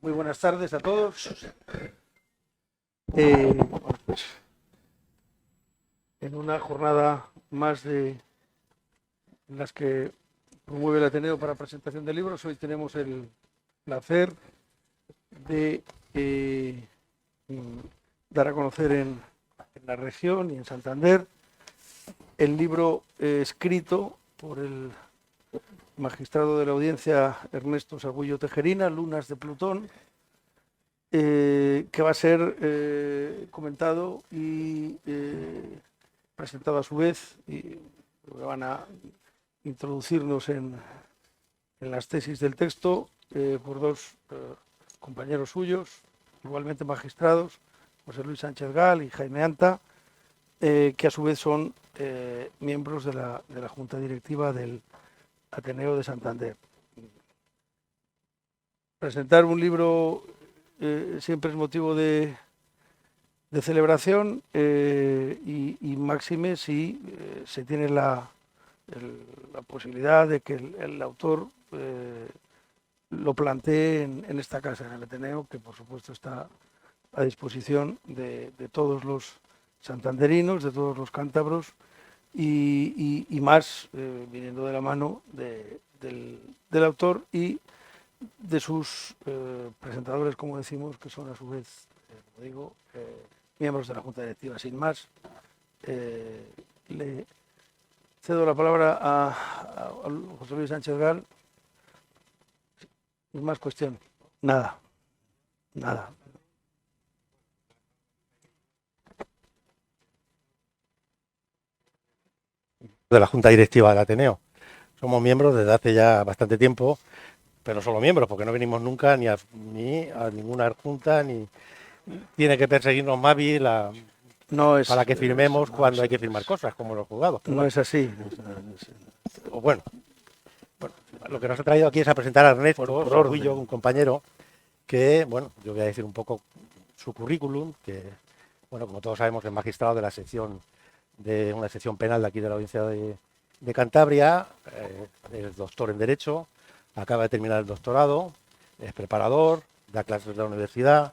Muy buenas tardes a todos. Pues, en una jornada más de las que promueve el Ateneo para presentación de libros, hoy tenemos el placer de dar a conocer en la región y en Santander el libro escrito por el magistrado de la audiencia Ernesto Sargüillo Tejerina, Lunas de Plutón, que va a ser comentado y presentado a su vez, y van a introducirnos en las tesis del texto por dos compañeros suyos, igualmente magistrados, José Luis Sánchez Gal y Jaime Anta, que a su vez son miembros de la Junta Directiva del Ateneo de Santander. Presentar un libro siempre es motivo de celebración y máxime si se tiene la posibilidad de que el autor lo plantee en esta casa, en el Ateneo, que por supuesto está a disposición de todos los santanderinos, de todos los cántabros y más viniendo de la mano del autor y de sus presentadores, como decimos, que son a su vez, como digo, miembros de la Junta Directiva. Sin más, le cedo la palabra a José Luis Sánchez Gal. Sin más cuestión. Nada. De la Junta Directiva del Ateneo. Somos miembros desde hace ya bastante tiempo, pero no solo miembros, porque no venimos nunca ni a ninguna junta, ni tiene que perseguirnos Mavi para que firmemos cuando hay que firmar cosas, como los juzgados. No es así. O bueno, lo que nos ha traído aquí es a presentar a Ernesto Sargüillo, un compañero que, bueno, yo voy a decir un poco su currículum, que, bueno, como todos sabemos, es magistrado de la sección de una sección penal de aquí de la Audiencia de Cantabria, es doctor en Derecho, acaba de terminar el doctorado, es preparador, da clases en la universidad,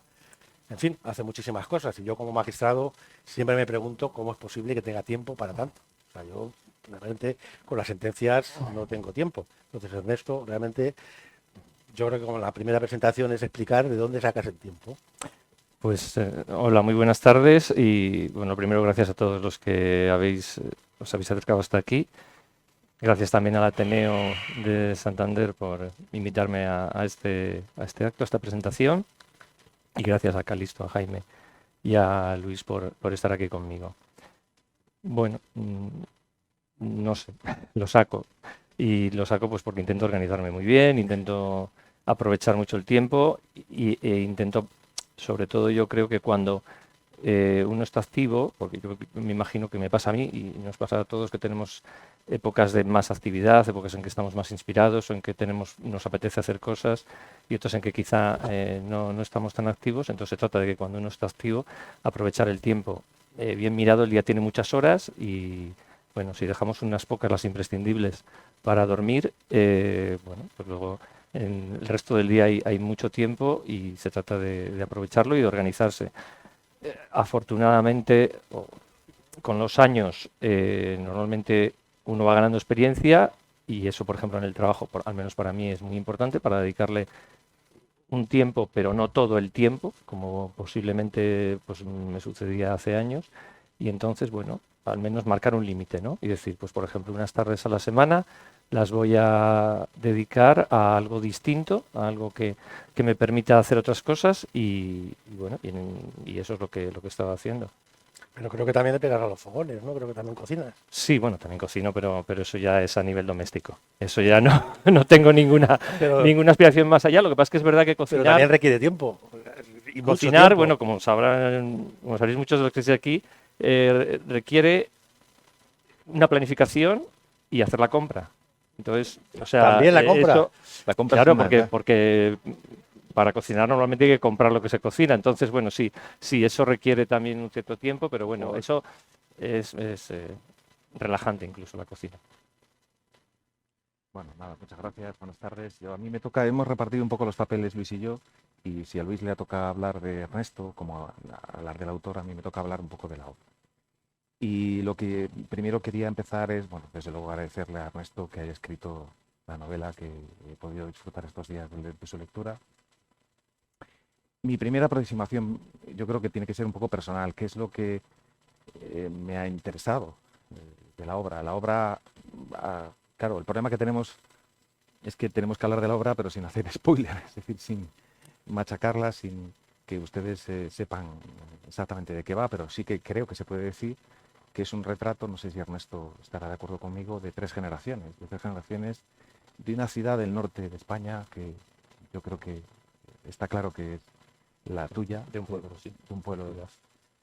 en fin, hace muchísimas cosas. Y yo como magistrado siempre me pregunto cómo es posible que tenga tiempo para tanto. O sea, yo realmente con las sentencias no tengo tiempo. Entonces, Ernesto, realmente yo creo que como la primera presentación es explicar de dónde sacas el tiempo. Pues hola, muy buenas tardes y bueno, primero gracias a todos los que os habéis acercado hasta aquí. Gracias también al Ateneo de Santander por invitarme a este acto, a esta presentación. Y gracias a Calisto, a Jaime y a Luis por estar aquí conmigo. Bueno, no sé, lo saco. Y lo saco pues porque intento organizarme muy bien, intento aprovechar mucho el tiempo e intento, sobre todo yo creo que cuando uno está activo, porque yo me imagino que me pasa a mí y nos pasa a todos que tenemos épocas de más actividad, épocas en que estamos más inspirados o en que nos apetece hacer cosas y otras en que quizá no estamos tan activos. Entonces se trata de que cuando uno está activo, aprovechar el tiempo. Bien mirado, el día tiene muchas horas y bueno, si dejamos unas pocas, las imprescindibles, para dormir, bueno, pues luego en el resto del día hay mucho tiempo y se trata de aprovecharlo y de organizarse. Afortunadamente, con los años, normalmente uno va ganando experiencia y eso, por ejemplo, en el trabajo, al menos para mí, es muy importante para dedicarle un tiempo, pero no todo el tiempo, como posiblemente pues, me sucedía hace años. Y entonces, bueno, al menos marcar un límite, ¿no? Y decir, pues por ejemplo, unas tardes a la semana las voy a dedicar a algo distinto, a algo que me permita hacer otras cosas y bueno, y eso es lo que estaba haciendo. Pero creo que también te pegas a los fogones, ¿no? Creo que también cocinas. Sí, bueno, también cocino, pero eso ya es a nivel doméstico. Eso ya no tengo ninguna aspiración más allá. Lo que pasa es que es verdad que cocinar... Pero también requiere tiempo. Y cocinar, bueno, como sabréis muchos de los que estáis aquí, requiere una planificación y hacer la compra. Entonces, o sea, también la compra. La compra claro, porque para cocinar normalmente hay que comprar lo que se cocina. Entonces, bueno, sí, eso requiere también un cierto tiempo, pero bueno, eso es relajante incluso la cocina. Bueno, nada, muchas gracias, buenas tardes. A mí me toca, hemos repartido un poco los papeles Luis y yo, Y si a Luis le toca hablar de Ernesto, como hablar del autor, a mí me toca hablar un poco de la obra. Y lo que primero quería empezar es, bueno, desde luego agradecerle a Ernesto que haya escrito la novela que he podido disfrutar estos días de su lectura. Mi primera aproximación yo creo que tiene que ser un poco personal, que es lo que me ha interesado de la obra. La obra, claro, el problema que tenemos es que tenemos que hablar de la obra, pero sin hacer spoiler, es decir, sin machacarla, sin que ustedes sepan exactamente de qué va, pero sí que creo que se puede decir que es un retrato, no sé si Ernesto estará de acuerdo conmigo, de tres generaciones de una ciudad del norte de España que yo creo que está claro que es la tuya, De un pueblo, sí. de un pueblo,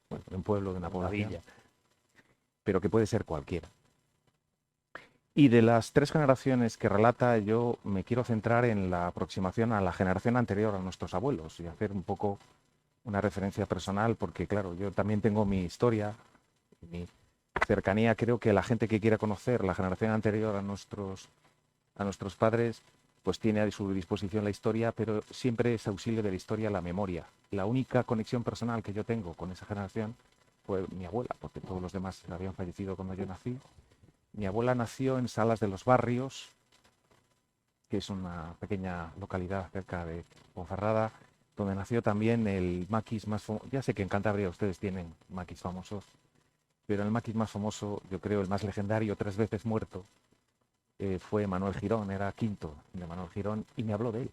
bueno, de un pueblo, de una población, Villa. pero que puede ser cualquiera. Y de las tres generaciones que relata, yo me quiero centrar en la aproximación a la generación anterior a nuestros abuelos y hacer un poco una referencia personal, porque claro, yo también tengo mi historia, mi cercanía. Creo que la gente que quiera conocer la generación anterior a nuestros padres, pues tiene a su disposición la historia, pero siempre es auxilio de la historia la memoria. La única conexión personal que yo tengo con esa generación fue mi abuela, porque todos los demás habían fallecido cuando yo nací. Mi abuela nació en Salas de los Barrios, que es una pequeña localidad cerca de Ponferrada, donde nació también el maquis más famoso. Ya sé que en Cantabria ustedes tienen maquis famosos, pero el maquis más famoso, yo creo el más legendario, 3 veces muerto, fue Manuel Girón, era quinto de Manuel Girón, y me habló de él.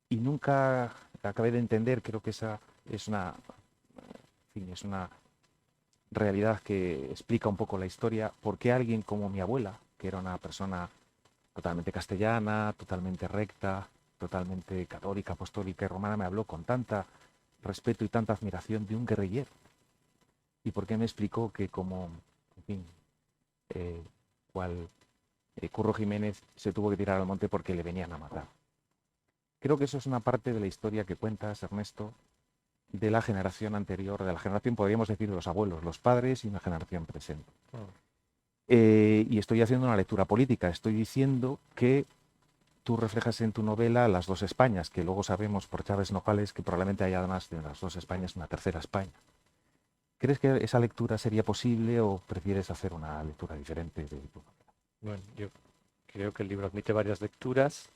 Y nunca acabé de entender, creo que esa es es una realidad que explica un poco la historia, por qué alguien como mi abuela, que era una persona totalmente castellana, totalmente recta, totalmente católica, apostólica y romana, me habló con tanta respeto y tanta admiración de un guerrillero. Y por qué me explicó que como, en fin, cual Curro Jiménez se tuvo que tirar al monte porque le venían a matar. Creo que eso es una parte de la historia que cuentas, Ernesto, de la generación anterior, de la generación, podríamos decir, de los abuelos, los padres y una generación presente. Y estoy haciendo una lectura política. Estoy diciendo que tú reflejas en tu novela las dos Españas, que luego sabemos por Chávez Nogales que probablemente haya además de las dos Españas una tercera España. ¿Crees que esa lectura sería posible o prefieres hacer una lectura diferente de tu novela? Bueno, yo creo que el libro admite varias lecturas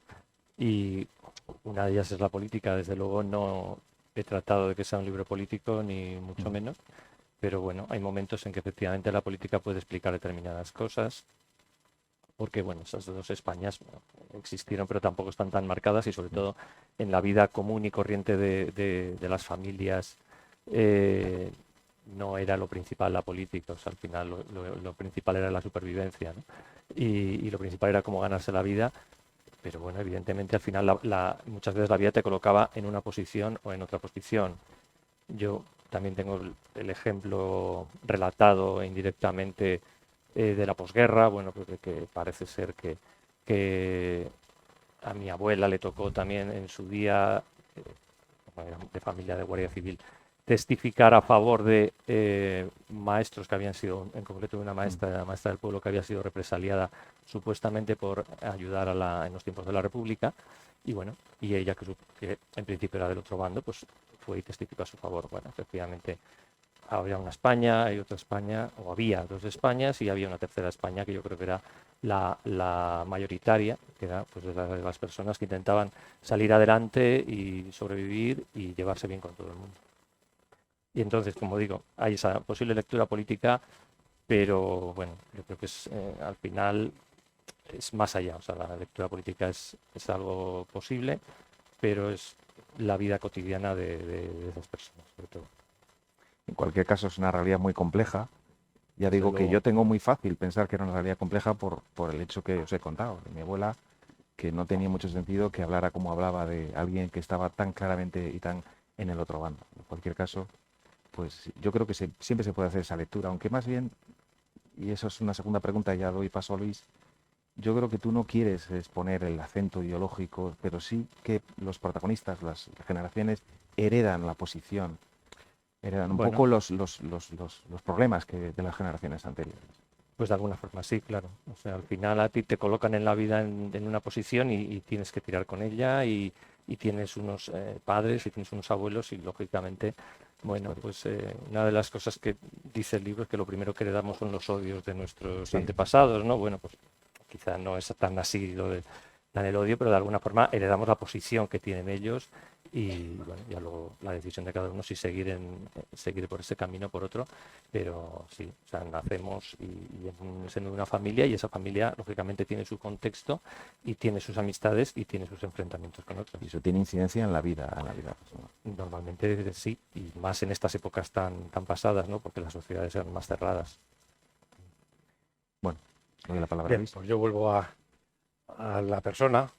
y una de ellas es la política. Desde luego no he tratado de que sea un libro político, ni mucho menos, pero bueno, hay momentos en que efectivamente la política puede explicar determinadas cosas, porque bueno, esas dos Españas existieron, pero tampoco están tan marcadas y sobre todo en la vida común y corriente de las familias no era lo principal la política, o sea, al final lo principal era la supervivencia, ¿no? Y lo principal era cómo ganarse la vida, pero bueno, evidentemente al final muchas veces la vida te colocaba en una posición o en otra posición. Yo también tengo el ejemplo relatado indirectamente de la posguerra, bueno, pues de que parece ser que a mi abuela le tocó también en su día, de familia de Guardia Civil, testificar a favor de maestros que habían sido, en concreto de una maestra del pueblo que había sido represaliada supuestamente por ayudar en los tiempos de la República, y bueno, y ella que en principio era del otro bando, pues fue y testificó a su favor. Bueno, efectivamente había una España, hay otra España, o había dos Españas y había una tercera España que yo creo que era la mayoritaria, que era pues de las personas que intentaban salir adelante y sobrevivir y llevarse bien con todo el mundo. Y entonces, como digo, hay esa posible lectura política, pero bueno, yo creo que al final es más allá. O sea, la lectura política es algo posible, pero es la vida cotidiana de esas personas, sobre todo. En cualquier caso, es una realidad muy compleja. Ya digo que luego. yo tengo muy fácil pensar que era una realidad compleja por el hecho que os he contado, de mi abuela, que no tenía mucho sentido que hablara como hablaba de alguien que estaba tan claramente y tan en el otro bando. En cualquier caso, pues yo creo que siempre se puede hacer esa lectura, aunque más bien, y eso es una segunda pregunta, ya doy paso a Luis, yo creo que tú no quieres exponer el acento ideológico, pero sí que los protagonistas, las generaciones, heredan la posición, heredan un poco los problemas de las generaciones anteriores. Pues de alguna forma sí, claro. O sea, al final a ti te colocan en la vida en una posición y tienes que tirar con ella y y tienes unos padres y tienes unos abuelos y lógicamente, bueno, pues una de las cosas que dice el libro es que lo primero que heredamos son los odios de nuestros antepasados, ¿no? Bueno, pues quizá no es tan así lo de dan el odio, pero de alguna forma heredamos la posición que tienen ellos y bueno, ya luego la decisión de cada uno si seguir por ese camino o por otro, pero sí, o sea, nacemos y en el seno de una familia y esa familia lógicamente tiene su contexto y tiene sus amistades y tiene sus enfrentamientos con otros. Y eso tiene incidencia en la vida personal. Normalmente sí, y más en estas épocas tan pasadas, ¿no? Porque las sociedades eran más cerradas. Bueno, doy la palabra a Bien, Luis. pues yo vuelvo a la persona.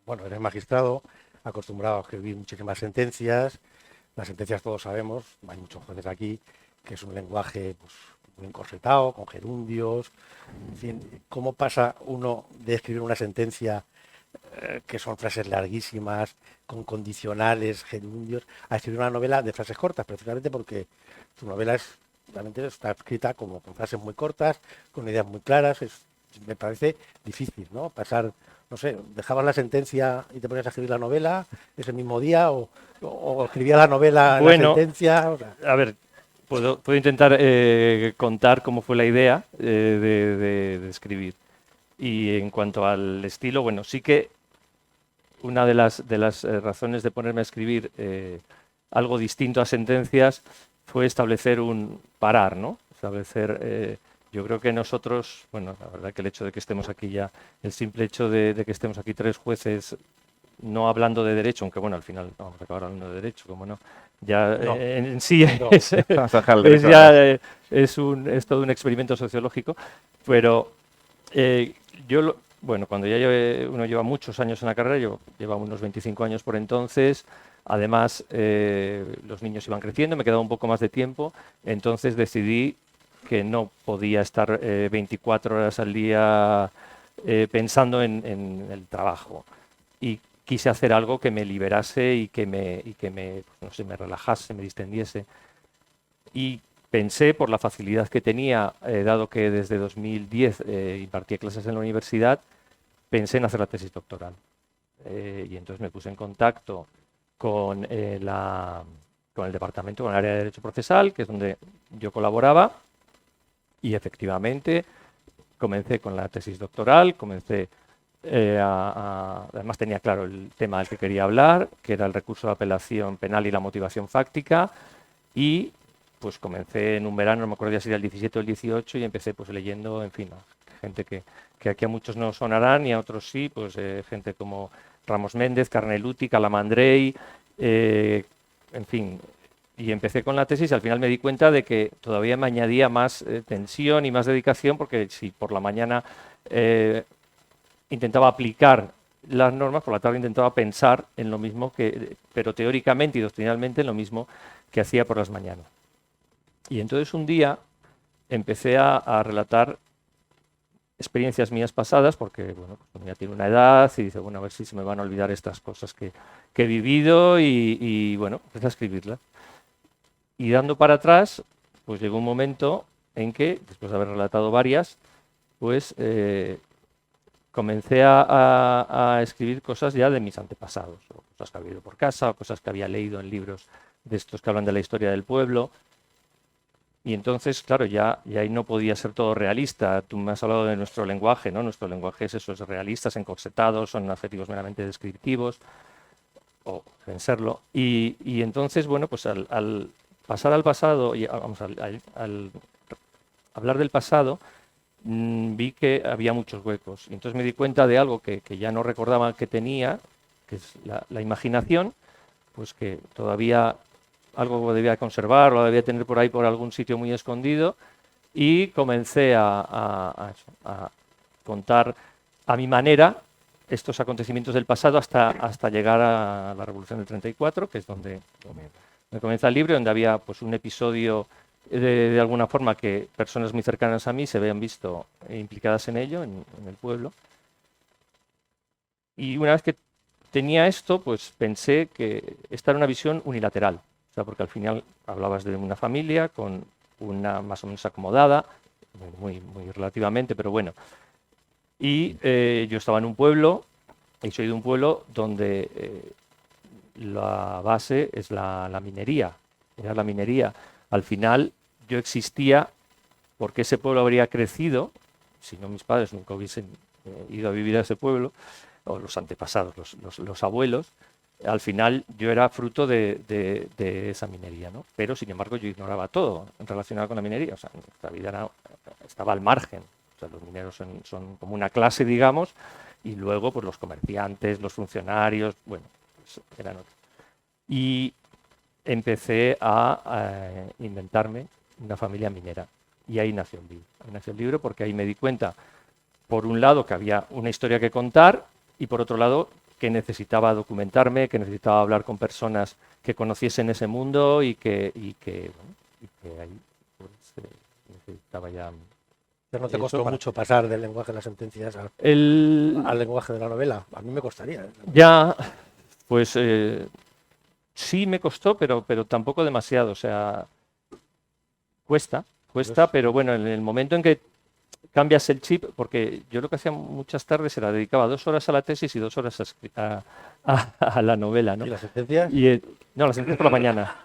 Bueno, eres magistrado, acostumbrado a escribir muchísimas sentencias. Las sentencias todos sabemos, hay muchos jueces aquí, que es un lenguaje pues, muy encorsetado, con gerundios. En fin, ¿cómo pasa uno de escribir una sentencia que son frases larguísimas, con condicionales, gerundios, a escribir una novela de frases cortas, precisamente porque tu novela realmente está escrita como con frases muy cortas, con ideas muy claras? Me parece difícil, ¿no? Pasar, no sé, dejabas la sentencia y te ponías a escribir la novela ese mismo día o escribías la novela en la sentencia. O sea. A ver, puedo intentar contar cómo fue la idea de escribir. Y en cuanto al estilo, bueno, sí que una de las razones de ponerme a escribir algo distinto a sentencias fue establecer un parar, ¿no? Establecer, yo creo que nosotros, bueno, la verdad que el hecho de que estemos aquí ya, el simple hecho de que estemos aquí 3 jueces, no hablando de derecho, aunque bueno, al final vamos a acabar hablando de derecho, como no, ya No, en sí no. es todo un experimento sociológico, pero bueno, cuando ya uno lleva muchos años en la carrera, yo llevaba unos 25 años por entonces, además los niños iban creciendo, me quedaba un poco más de tiempo, entonces decidí que no podía estar 24 horas al día pensando en el trabajo y quise hacer algo que me liberase y que me pues, no sé, me relajase, me distendiese. Y pensé, por la facilidad que tenía, dado que desde 2010 impartía clases en la universidad, pensé en hacer la tesis doctoral. Y entonces me puse en contacto con el departamento, con el área de Derecho Procesal, que es donde yo colaboraba, y efectivamente comencé con la tesis doctoral, además tenía claro el tema del que quería hablar, que era el recurso de apelación penal y la motivación fáctica, y pues comencé en un verano, no me acuerdo ya si era el 17 o el 18, y empecé pues leyendo, en fin, gente que aquí a muchos no sonarán y a otros sí, pues gente como Ramos Méndez, Carneluti, Calamandrei, en fin. Y empecé con la tesis y al final me di cuenta de que todavía me añadía más tensión y más dedicación, porque si por la mañana intentaba aplicar las normas, por la tarde intentaba pensar en lo mismo, pero teóricamente y doctrinalmente en lo mismo que hacía por las mañanas. Y entonces un día empecé a relatar experiencias mías pasadas, porque bueno, pues ya tiene una edad y dice, bueno, a ver si se me van a olvidar estas cosas que he vivido y bueno, empecé a escribirlas. Y dando para atrás, pues llegó un momento en que, después de haber relatado varias, pues comencé a escribir cosas ya de mis antepasados, o cosas que había ido por casa, o cosas que había leído en libros de estos que hablan de la historia del pueblo. Y entonces, claro, ya ahí no podía ser todo realista. Tú me has hablado de nuestro lenguaje, ¿no? Nuestro lenguaje es eso, es realista, es encorsetado, son adjetivos meramente descriptivos, o deben serlo. Y entonces, bueno, pues al pasar al pasado, y vamos, al hablar del pasado, vi que había muchos huecos. Y entonces me di cuenta de algo que ya no recordaba que tenía, que es la imaginación, pues que todavía algo debía conservar, lo debía tener por ahí por algún sitio muy escondido, y comencé a contar a mi manera estos acontecimientos del pasado hasta llegar a la Revolución del 34, que es donde comienza el libro, donde había pues un episodio de alguna forma que personas muy cercanas a mí se habían visto implicadas en ello, en el pueblo. Y una vez que tenía esto, pues pensé que esta era una visión unilateral. O sea, porque al final hablabas de una familia con una más o menos acomodada, muy relativamente, pero bueno. Y yo estaba en un pueblo Y soy de un pueblo donde la base es la minería. Era la minería. Al final yo existía porque ese pueblo habría crecido, si no mis padres nunca hubiesen ido a vivir a ese pueblo, o los antepasados, los abuelos. Al final yo era fruto de esa minería, ¿no? Pero sin embargo yo ignoraba todo relacionado con la minería. O sea, nuestra vida estaba al margen. O sea, los mineros son como una clase, digamos, y luego pues los comerciantes, los funcionarios, bueno, pues, eran otros. Y empecé a inventarme una familia minera. Y ahí nació el libro. Ahí nació el libro porque ahí me di cuenta, por un lado, que había una historia que contar y por otro lado, que necesitaba documentarme, que necesitaba hablar con personas que conociesen ese mundo y que ahí pues, necesitaba ya... Pero no te eso costó para- mucho pasar del lenguaje de las sentencias El, al lenguaje de la novela. A mí me costaría. ya, pues sí me costó, pero tampoco demasiado. O sea, cuesta, pero bueno, en el momento en que cambias el chip, porque yo lo que hacía muchas tardes era dedicaba 2 horas a la tesis y 2 horas a la novela, ¿no? ¿Y las sentencias? No, las sentencias por la mañana.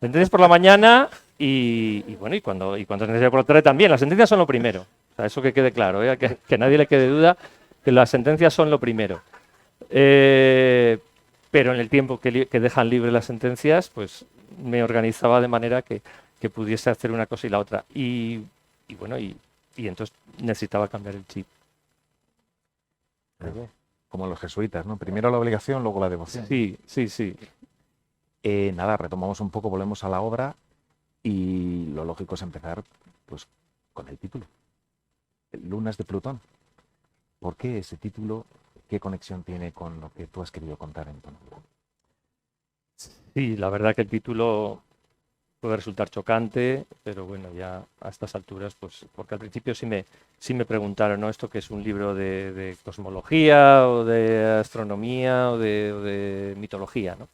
Sentencias por la mañana y bueno, y cuando sentencias por la tarde también. Las sentencias son lo primero. O sea, eso que quede claro, ¿eh? Que nadie le quede duda que las sentencias son lo primero. Pero en el tiempo que dejan libre las sentencias, pues me organizaba de manera que pudiese hacer una cosa y la otra. Y bueno, y entonces necesitaba cambiar el chip. Como los jesuitas, ¿no? Primero la obligación, luego la devoción. Sí, sí, sí. Nada, retomamos un poco, volvemos a la obra y lo lógico es empezar pues, con el título. Lunas de Plutón. ¿Por qué ese título? ¿Qué conexión tiene con lo que tú has querido contar en tu novela? Sí, la verdad que el título puede resultar chocante, pero bueno, ya a estas alturas, pues, porque al principio sí me preguntaron, ¿no? Esto que es un libro de cosmología o de astronomía o de mitología, ¿no?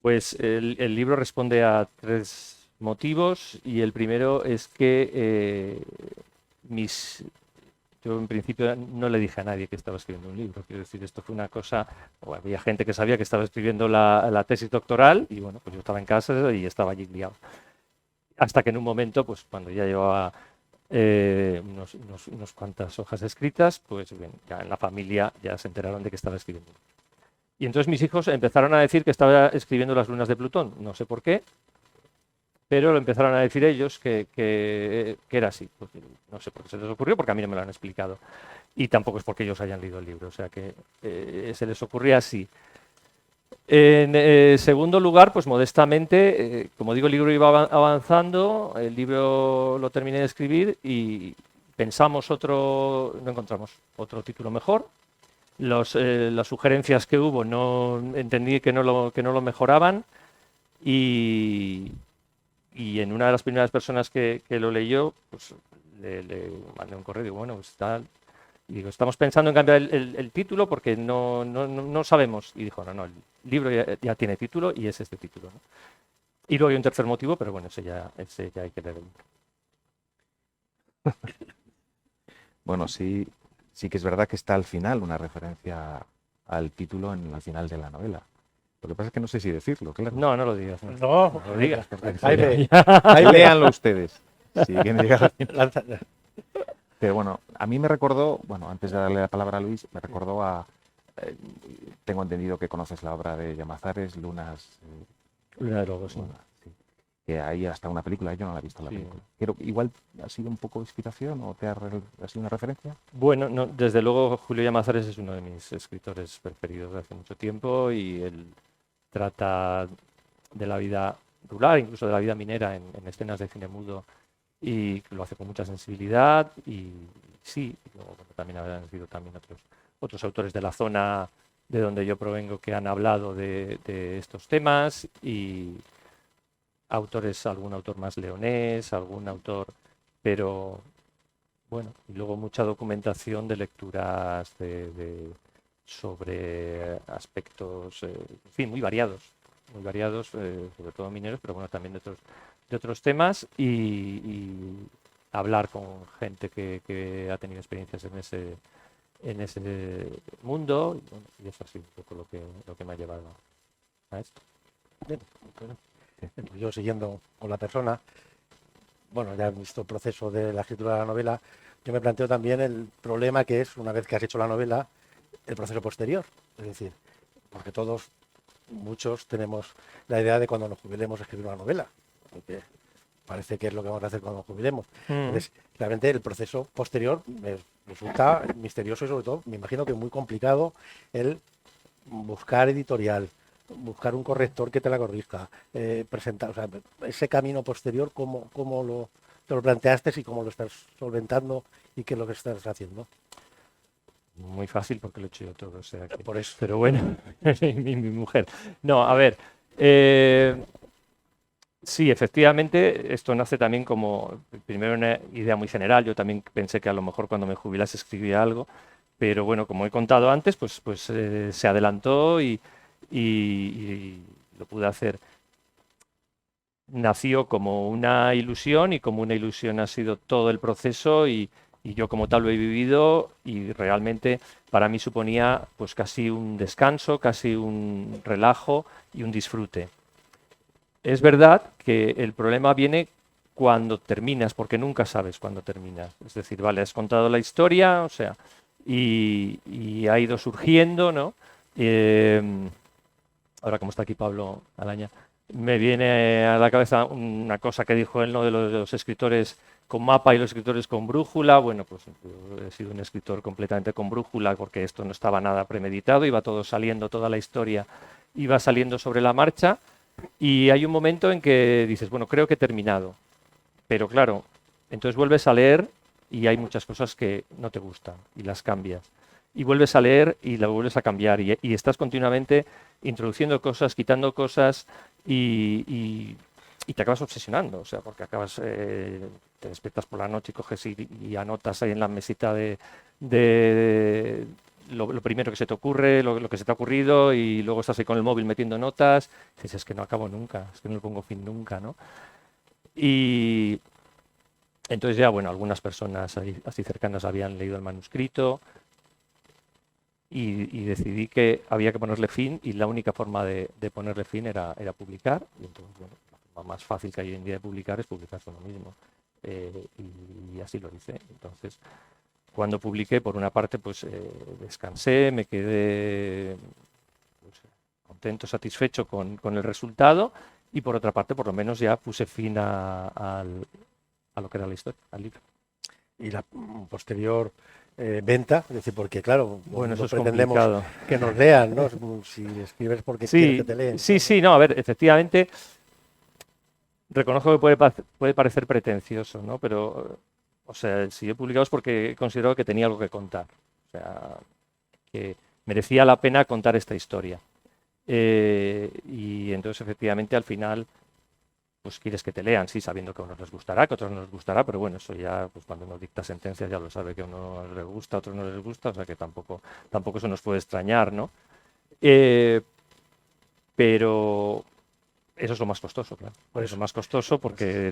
Pues el libro responde a 3 motivos y el primero es que yo en principio no le dije a nadie que estaba escribiendo un libro. Quiero decir, esto fue una cosa, o había gente que sabía que estaba escribiendo la tesis doctoral y bueno, pues yo estaba en casa y estaba allí liado. Hasta que en un momento, pues cuando ya llevaba unos cuantas hojas escritas, pues bien, ya en la familia ya se enteraron de que estaba escribiendo. Y entonces mis hijos empezaron a decir que estaba escribiendo las lunas de Plutón. No sé por qué, pero lo empezaron a decir ellos que era así. Pues, no sé por qué se les ocurrió, porque a mí no me lo han explicado. Y tampoco es porque ellos hayan leído el libro, o sea que se les ocurría así. En segundo lugar, pues modestamente, como digo, el libro iba avanzando, el libro lo terminé de escribir y pensamos no encontramos otro título mejor. Las sugerencias que hubo entendí que no lo mejoraban y en una de las primeras personas que lo leyó, pues le mandé un correo y digo, bueno, pues tal. Y digo, estamos pensando en cambiar el título porque no sabemos. Y dijo, no, el libro ya tiene título y es este título, ¿no? Y luego hay un tercer motivo, pero bueno, ese ya hay que leerlo. Bueno, sí que es verdad que está al final una referencia al título al final de la novela. Lo que pasa es que no sé si decirlo, claro. No lo digas. No, No lo digas. Porque Jaime, Léanlo ustedes. Si quieren llegar al lanza- Pero bueno, a mí me recordó, bueno, antes de darle la palabra a Luis, me recordó tengo entendido que conoces la obra de Llamazares, Lunas, Luna de Lobos, sí. sí, que hay hasta una película, yo no la he visto la Sí. película. Pero igual ha sido un poco de inspiración o ha sido una referencia. Bueno, no, desde luego Julio Llamazares es uno de mis escritores preferidos de hace mucho tiempo y él trata de la vida rural, incluso de la vida minera en escenas de cine mudo y lo hace con mucha sensibilidad y sí, luego, bueno, también habrán sido también otros autores de la zona de donde yo provengo que han hablado de estos temas y algún autor más leonés, algún autor, pero bueno, y luego mucha documentación de lecturas sobre aspectos, en fin, muy variados, sobre todo mineros, pero bueno, también de otros temas y hablar con gente que ha tenido experiencias en ese mundo, y, bueno, y eso ha sido un poco lo que me ha llevado a esto. Bien, pues yo siguiendo con la persona, bueno, ya he visto el proceso de la escritura de la novela, yo me planteo también el problema que es, una vez que has hecho la novela, el proceso posterior. Es decir, porque todos, muchos, tenemos la idea de cuando nos jubilemos escribir una novela, porque parece que es lo que vamos a hacer cuando nos jubilemos. Entonces, realmente el proceso posterior me resulta misterioso y sobre todo, me imagino que muy complicado el buscar editorial, buscar un corrector que te la corrija, presentar, o sea, ese camino posterior, cómo te lo planteaste y cómo lo estás solventando y qué es lo que estás haciendo. Muy fácil porque lo he hecho yo todo, o sea que... Por eso. Pero bueno, mi mujer. No, a ver, sí, efectivamente, esto nace también como, primero una idea muy general, yo también pensé que a lo mejor cuando me jubilase escribía algo, pero bueno, como he contado antes, pues se adelantó y lo pude hacer. Nació como una ilusión y como una ilusión ha sido todo el proceso y yo como tal lo he vivido y realmente para mí suponía pues casi un descanso, casi un relajo y un disfrute. Es verdad que el problema viene cuando terminas, porque nunca sabes cuándo terminas. Es decir, vale, has contado la historia, o sea, y ha ido surgiendo, ¿no? Ahora como está aquí Pablo Alaña, me viene a la cabeza una cosa que dijo él, ¿no? De los escritores con mapa y los escritores con brújula. Bueno, pues yo he sido un escritor completamente con brújula porque esto no estaba nada premeditado, iba todo saliendo, toda la historia iba saliendo sobre la marcha y hay un momento en que dices, bueno, creo que he terminado, pero claro, entonces vuelves a leer y hay muchas cosas que no te gustan y las cambias. Y vuelves a leer y la vuelves a cambiar y estás continuamente introduciendo cosas, quitando cosas y te acabas obsesionando, o sea, porque acabas, te despiertas por la noche y coges y anotas ahí en la mesita de lo primero que se te ocurre, lo que se te ha ocurrido y luego estás ahí con el móvil metiendo notas, y dices, es que no acabo nunca, es que no le pongo fin nunca, ¿no? Y entonces ya, bueno, algunas personas ahí, así cercanas habían leído el manuscrito y decidí que había que ponerle fin y la única forma de ponerle fin era publicar. Y entonces, bueno, la forma más fácil que hay hoy en día de publicar es publicarse uno mismo. Y así lo hice. Entonces, cuando publiqué, por una parte, pues descansé, me quedé pues, contento, satisfecho con el resultado y por otra parte, por lo menos ya puse fin a lo que era la historia, al libro. Y la posterior venta, es decir, porque claro, Bueno, eso es pretendemos complicado. que nos lean, ¿no? Si escribes porque quieres que te leen. Sí, no, a ver, efectivamente, reconozco que puede parecer pretencioso, ¿no? Pero, o sea, si he publicado es porque he considerado que tenía algo que contar, o sea, que merecía la pena contar esta historia. Y entonces, efectivamente, al final, pues quieres que te lean, sí, sabiendo que a unos les gustará, que a otros no les gustará, pero bueno, eso ya, pues cuando uno dicta sentencias ya lo sabe que a uno les gusta, a otros no les gusta, o sea que tampoco eso nos puede extrañar, ¿no? Pero eso es lo más costoso, claro. Por eso es más costoso porque,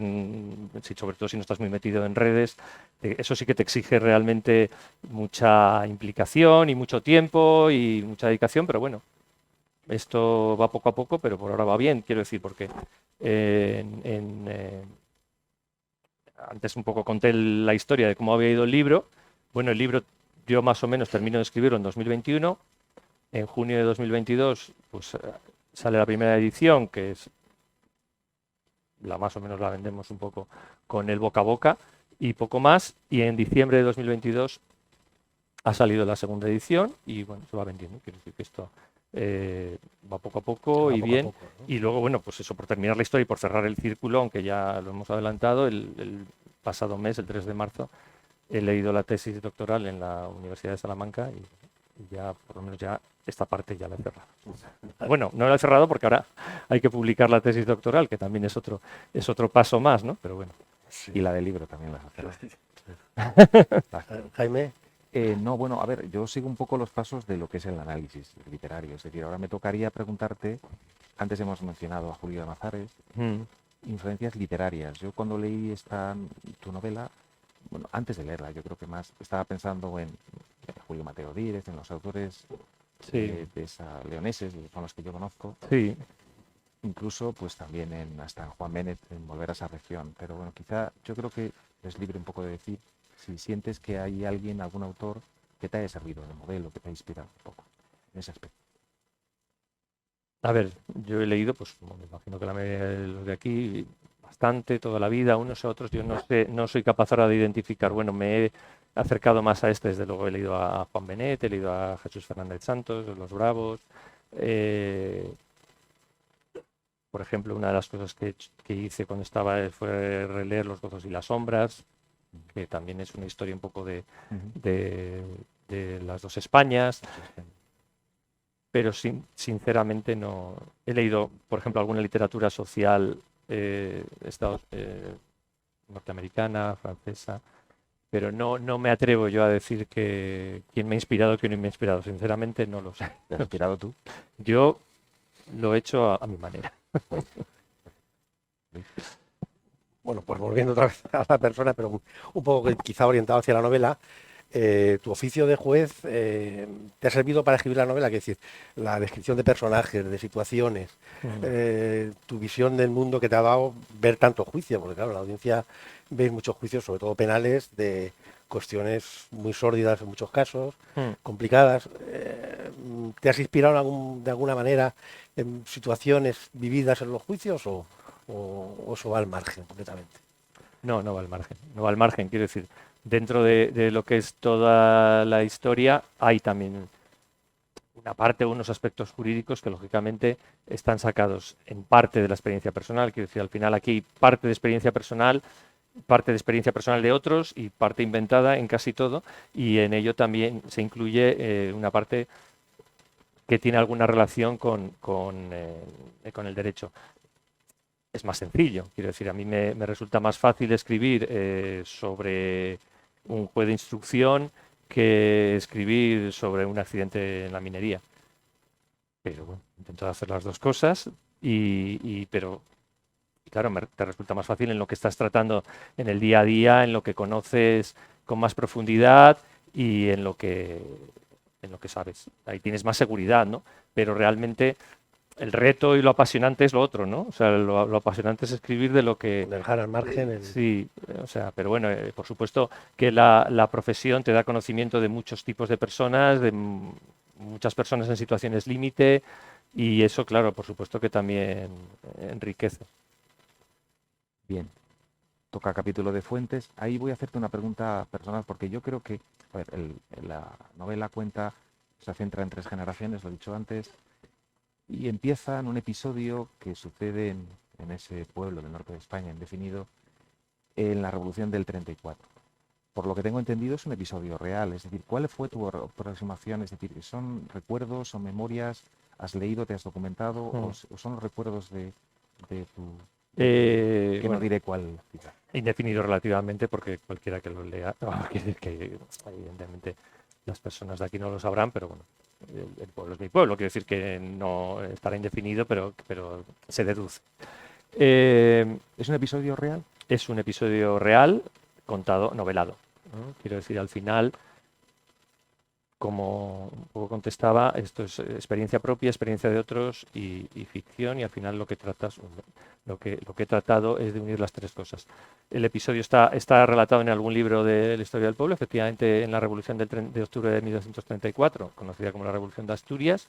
sobre todo si no estás muy metido en redes, eso sí que te exige realmente mucha implicación y mucho tiempo y mucha dedicación, pero bueno, esto va poco a poco, pero por ahora va bien, quiero decir, porque antes un poco conté la historia de cómo había ido el libro. Bueno, el libro yo más o menos termino de escribirlo en 2021. En junio de 2022 pues, sale la primera edición, que es más o menos la vendemos un poco con el boca a boca y poco más. Y en diciembre de 2022 ha salido la segunda edición y bueno, se va vendiendo. Quiero decir que esto va poco a poco y bien. Poco, ¿no? Y luego, bueno, pues eso, por terminar la historia y por cerrar el círculo, aunque ya lo hemos adelantado, el pasado mes, el 3 de marzo, he leído la tesis doctoral en la Universidad de Salamanca y ya, por lo menos ya, esta parte ya la he cerrado. Bueno, no la he cerrado porque ahora hay que publicar la tesis doctoral, que también es otro paso más, ¿no? Pero bueno. Sí. Y la del libro también la has cerrado. Jaime. No, bueno, a ver, yo sigo un poco los pasos de lo que es el análisis literario. Es decir, ahora me tocaría preguntarte, antes hemos mencionado a Julio de Mazares, influencias literarias. Yo cuando leí tu novela, bueno, antes de leerla, yo creo que más estaba pensando en Julio Mateo Díez, en los autores Sí, de esa leoneses, son los que yo conozco. sí. Incluso pues también hasta en Juan Benet, en Volver a esa región. Pero bueno, quizá yo creo que es libre un poco de decir si sientes que hay alguien, algún autor que te haya servido de modelo, que te ha inspirado un poco en ese aspecto. A ver, yo he leído, pues como me imagino que la mayoría de los de aquí, bastante, toda la vida, unos a otros. Yo no sé, no soy capaz ahora de identificar. Bueno, me he acercado más a este, desde luego he leído a Juan Benet, he leído a Jesús Fernández Santos, Los Bravos. eh, por ejemplo, una de las cosas que hice cuando estaba fue releer Los Gozos y las Sombras, que también es una historia un poco de, de las dos Españas. Pero sinceramente no. He leído, por ejemplo, alguna literatura social norteamericana, francesa, pero no me atrevo yo a decir que quién me ha inspirado, quién no me ha inspirado. Sinceramente no lo sé. ¿Te has inspirado tú? Yo lo he hecho a mi manera. Bueno, pues volviendo otra vez a la persona, pero un poco quizá orientado hacia la novela, tu oficio de juez te ha servido para escribir la novela, que es decir, la descripción de personajes, de situaciones, tu visión del mundo que te ha dado ver tanto juicio, porque claro, la audiencia veis muchos juicios, sobre todo penales, de cuestiones muy sórdidas en muchos casos, Mm. complicadas. ¿Te has inspirado de alguna manera en situaciones vividas en los juicios o eso va al margen completamente? No va al margen. No va al margen, quiero decir. Dentro de lo que es toda la historia, hay también una parte, unos aspectos jurídicos que lógicamente están sacados en parte de la experiencia personal. Quiero decir, al final aquí hay parte de experiencia personal, parte de experiencia personal de otros y parte inventada en casi todo. Y en ello también se incluye una parte que tiene alguna relación con el derecho. Es más sencillo, quiero decir, a mí me resulta más fácil escribir sobre un juez de instrucción que escribir sobre un accidente en la minería. Pero bueno, intento hacer las dos cosas, pero claro, te resulta más fácil en lo que estás tratando en el día a día, en lo que conoces con más profundidad y en lo que sabes. Ahí tienes más seguridad, ¿no? Pero realmente el reto y lo apasionante es lo otro, ¿no? O sea, lo apasionante es escribir de lo que... Dejar al margen Sí, o sea, pero bueno, por supuesto que la profesión te da conocimiento de muchos tipos de personas, de muchas personas en situaciones límite, y eso, claro, por supuesto que también enriquece. Bien, toca capítulo de fuentes. Ahí voy a hacerte una pregunta personal porque yo creo que, a ver, la novela se centra en 3 generaciones, lo he dicho antes, y empieza en un episodio que sucede en ese pueblo del norte de España, indefinido, en la Revolución del 34. Por lo que tengo entendido es un episodio real, es decir, ¿cuál fue tu aproximación? Es decir, ¿son recuerdos, son memorias? ¿Has leído, te has documentado o son los recuerdos de tu... que Bueno, no diré cuál citar? indefinido relativamente porque cualquiera que lo lea, quiere decir que evidentemente las personas de aquí no lo sabrán, pero bueno, el pueblo es mi pueblo, quiere decir que no estará indefinido, pero se deduce. ¿Es un episodio real? Es un episodio real, contado, novelado, ¿no? Quiero decir, al final, como un poco contestaba, esto es experiencia propia, experiencia de otros y ficción, y al final lo que he tratado es de unir las 3 cosas. El episodio está relatado en algún libro de la historia del pueblo, efectivamente en la Revolución de octubre de 1234, conocida como la Revolución de Asturias,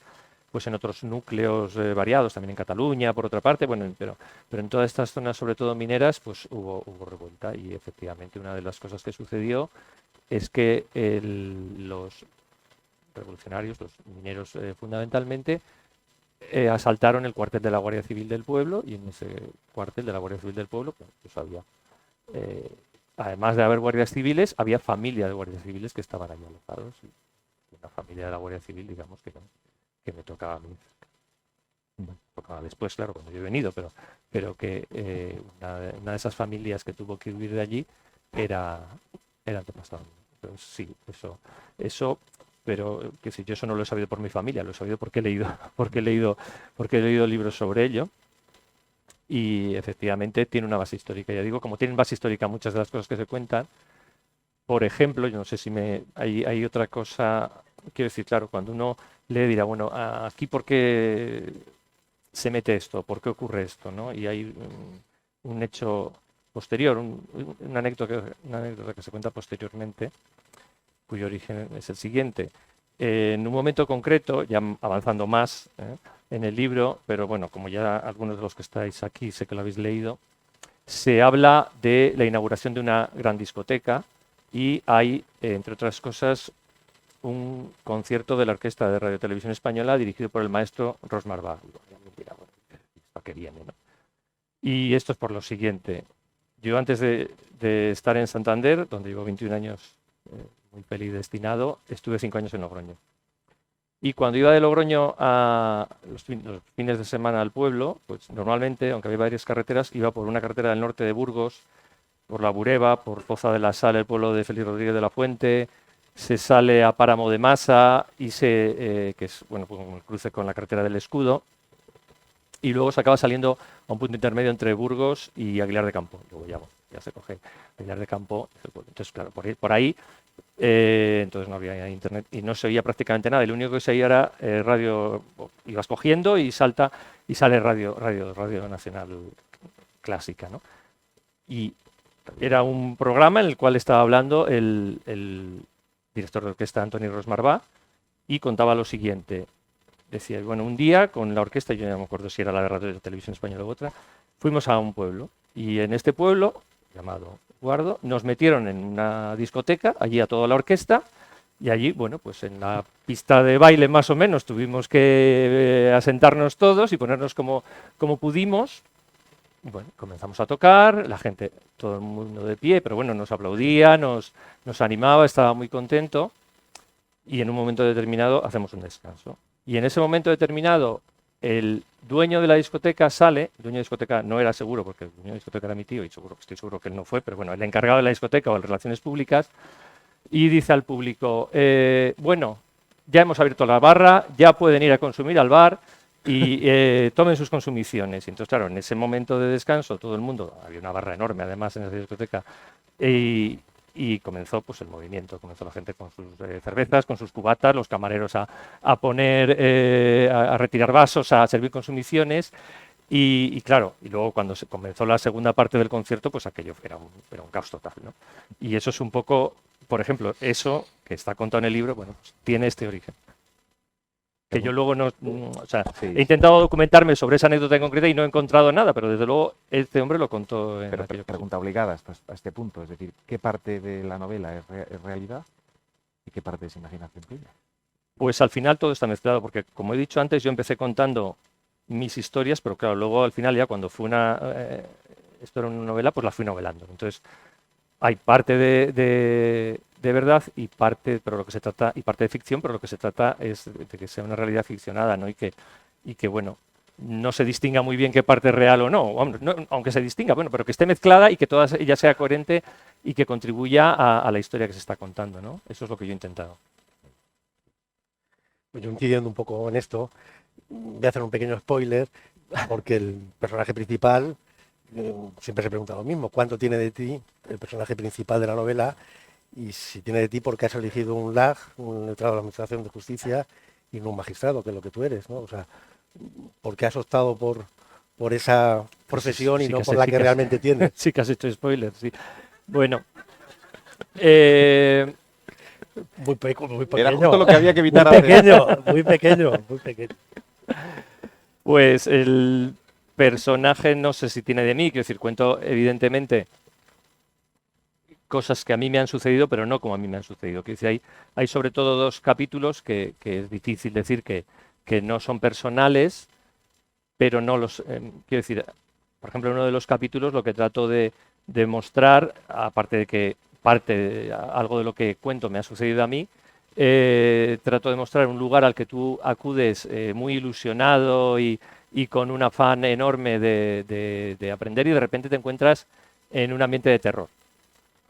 pues en otros núcleos variados, también en Cataluña, por otra parte, bueno, pero en todas estas zonas, sobre todo mineras, pues hubo revuelta, y efectivamente una de las cosas que sucedió es que los revolucionarios, los mineros fundamentalmente, asaltaron el cuartel de la Guardia Civil del pueblo, y en ese cuartel de la Guardia Civil del pueblo pues había, además de haber guardias civiles, había familia de guardias civiles que estaban allí alojados, y una familia de la Guardia Civil, digamos, que me tocaba a mí. Tocaba después, claro, cuando yo he venido, pero que una de esas familias que tuvo que huir de allí era antepasado. Entonces, sí, eso, pero que si yo eso no lo he sabido por mi familia, lo he sabido porque he leído libros sobre ello. Y efectivamente tiene una base histórica. Ya digo, como tienen base histórica muchas de las cosas que se cuentan, por ejemplo, yo no sé si hay otra cosa, quiero decir, claro, cuando uno lee dirá, bueno, aquí por qué se mete esto, por qué ocurre esto, ¿no? Y hay un hecho posterior, una anécdota que se cuenta posteriormente, cuyo origen es el siguiente. En un momento concreto, ya avanzando más en el libro, pero bueno, como ya algunos de los que estáis aquí sé que lo habéis leído, se habla de la inauguración de una gran discoteca y hay, entre otras cosas, un concierto de la Orquesta de Radio Televisión Española dirigido por el maestro Rosmar Bach. ¿Para qué viene, no? Y esto es por lo siguiente. Yo antes de estar en Santander, donde llevo 21 años muy feliz destinado, estuve 5 años en Logroño. Y cuando iba de Logroño a los fines de semana al pueblo, pues normalmente, aunque había varias carreteras, iba por una carretera del norte de Burgos, por la Bureba, por Poza de la Sal, el pueblo de Félix Rodríguez de la Fuente, se sale a Páramo de Masa, que es bueno, pues el cruce con la carretera del Escudo, y luego se acaba saliendo a un punto intermedio entre Burgos y Aguilar de Campo. Luego ya se coge Aguilar de Campo. Entonces, claro, por ahí entonces no había internet y no se oía prácticamente nada. Y lo único que se oía era radio, ibas cogiendo y sale radio nacional clásica, ¿no? Y era un programa en el cual estaba hablando el director de orquesta Antoni Rosmar y contaba lo siguiente. Decía, bueno, un día con la orquesta, yo ya no me acuerdo si era la de Radio de Televisión Española u otra, fuimos a un pueblo y en este pueblo, llamado Guardo, nos metieron en una discoteca, allí a toda la orquesta, y allí, bueno, pues en la pista de baile más o menos tuvimos que asentarnos todos y ponernos como pudimos. Bueno, comenzamos a tocar, la gente, todo el mundo de pie, pero bueno, nos aplaudía, nos animaba, estaba muy contento, y en un momento determinado hacemos un descanso. Y en ese momento determinado, el dueño de la discoteca sale, el dueño de la discoteca no era seguro, porque el dueño de la discoteca era mi tío, y estoy seguro que él no fue, pero bueno, el encargado de la discoteca o de relaciones públicas, y dice al público, bueno, ya hemos abierto la barra, ya pueden ir a consumir al bar y tomen sus consumiciones. Y entonces, claro, en ese momento de descanso, todo el mundo, había una barra enorme además en esa discoteca, y comenzó pues el movimiento, comenzó la gente con sus cervezas, con sus cubatas, los camareros a poner, a retirar vasos, a servir consumiciones y claro, y luego cuando se comenzó la segunda parte del concierto, pues aquello era un caos total, ¿no? Y eso es un poco, por ejemplo, eso que está contado en el libro, bueno, pues tiene este origen. Que yo luego o sea, Sí. he intentado documentarme sobre esa anécdota en concreta y no he encontrado nada, pero desde luego este hombre lo contó en Pero aquello. pregunta obligada a este punto, es decir, ¿qué parte de la novela es realidad y qué parte es imaginación tuya? Pues al final todo está mezclado, porque como he dicho antes, yo empecé contando mis historias, pero claro, luego al final ya cuando fue esto era una novela, pues la fui novelando. Entonces hay parte de verdad y parte, pero lo que se trata, y parte de ficción, pero lo que se trata es de que sea una realidad ficcionada, ¿no? Y que bueno, no se distinga muy bien qué parte es real o no, aunque se distinga, bueno, pero que esté mezclada y que toda ella sea coherente y que contribuya a la historia que se está contando, ¿no? Eso es lo que yo he intentado. Yo incidiendo un poco en esto, voy a hacer un pequeño spoiler, porque el personaje principal siempre se pregunta lo mismo, ¿cuánto tiene de ti el personaje principal de la novela? Y si tiene de ti, ¿por qué has elegido un LAG, un letrado de la Administración de Justicia, y no un magistrado, que es lo que tú eres, ¿no? O sea, ¿por qué has optado por esa profesión y no por la que realmente tienes? Sí que has hecho spoiler, sí. Bueno, Muy pequeño. Era justo lo que había que evitar Muy hacer. pequeño, muy pequeño, muy pequeño. pues el personaje no sé si tiene de mí, quiero decir, cuento evidentemente cosas que a mí me han sucedido, pero no como a mí me han sucedido. Quiero decir, hay sobre todo dos capítulos que es difícil decir que no son personales, pero no los... quiero decir, por ejemplo, en uno de los capítulos lo que trato de mostrar, aparte de que algo de lo que cuento me ha sucedido a mí, trato de mostrar un lugar al que tú acudes muy ilusionado y con un afán enorme de aprender y de repente te encuentras en un ambiente de terror.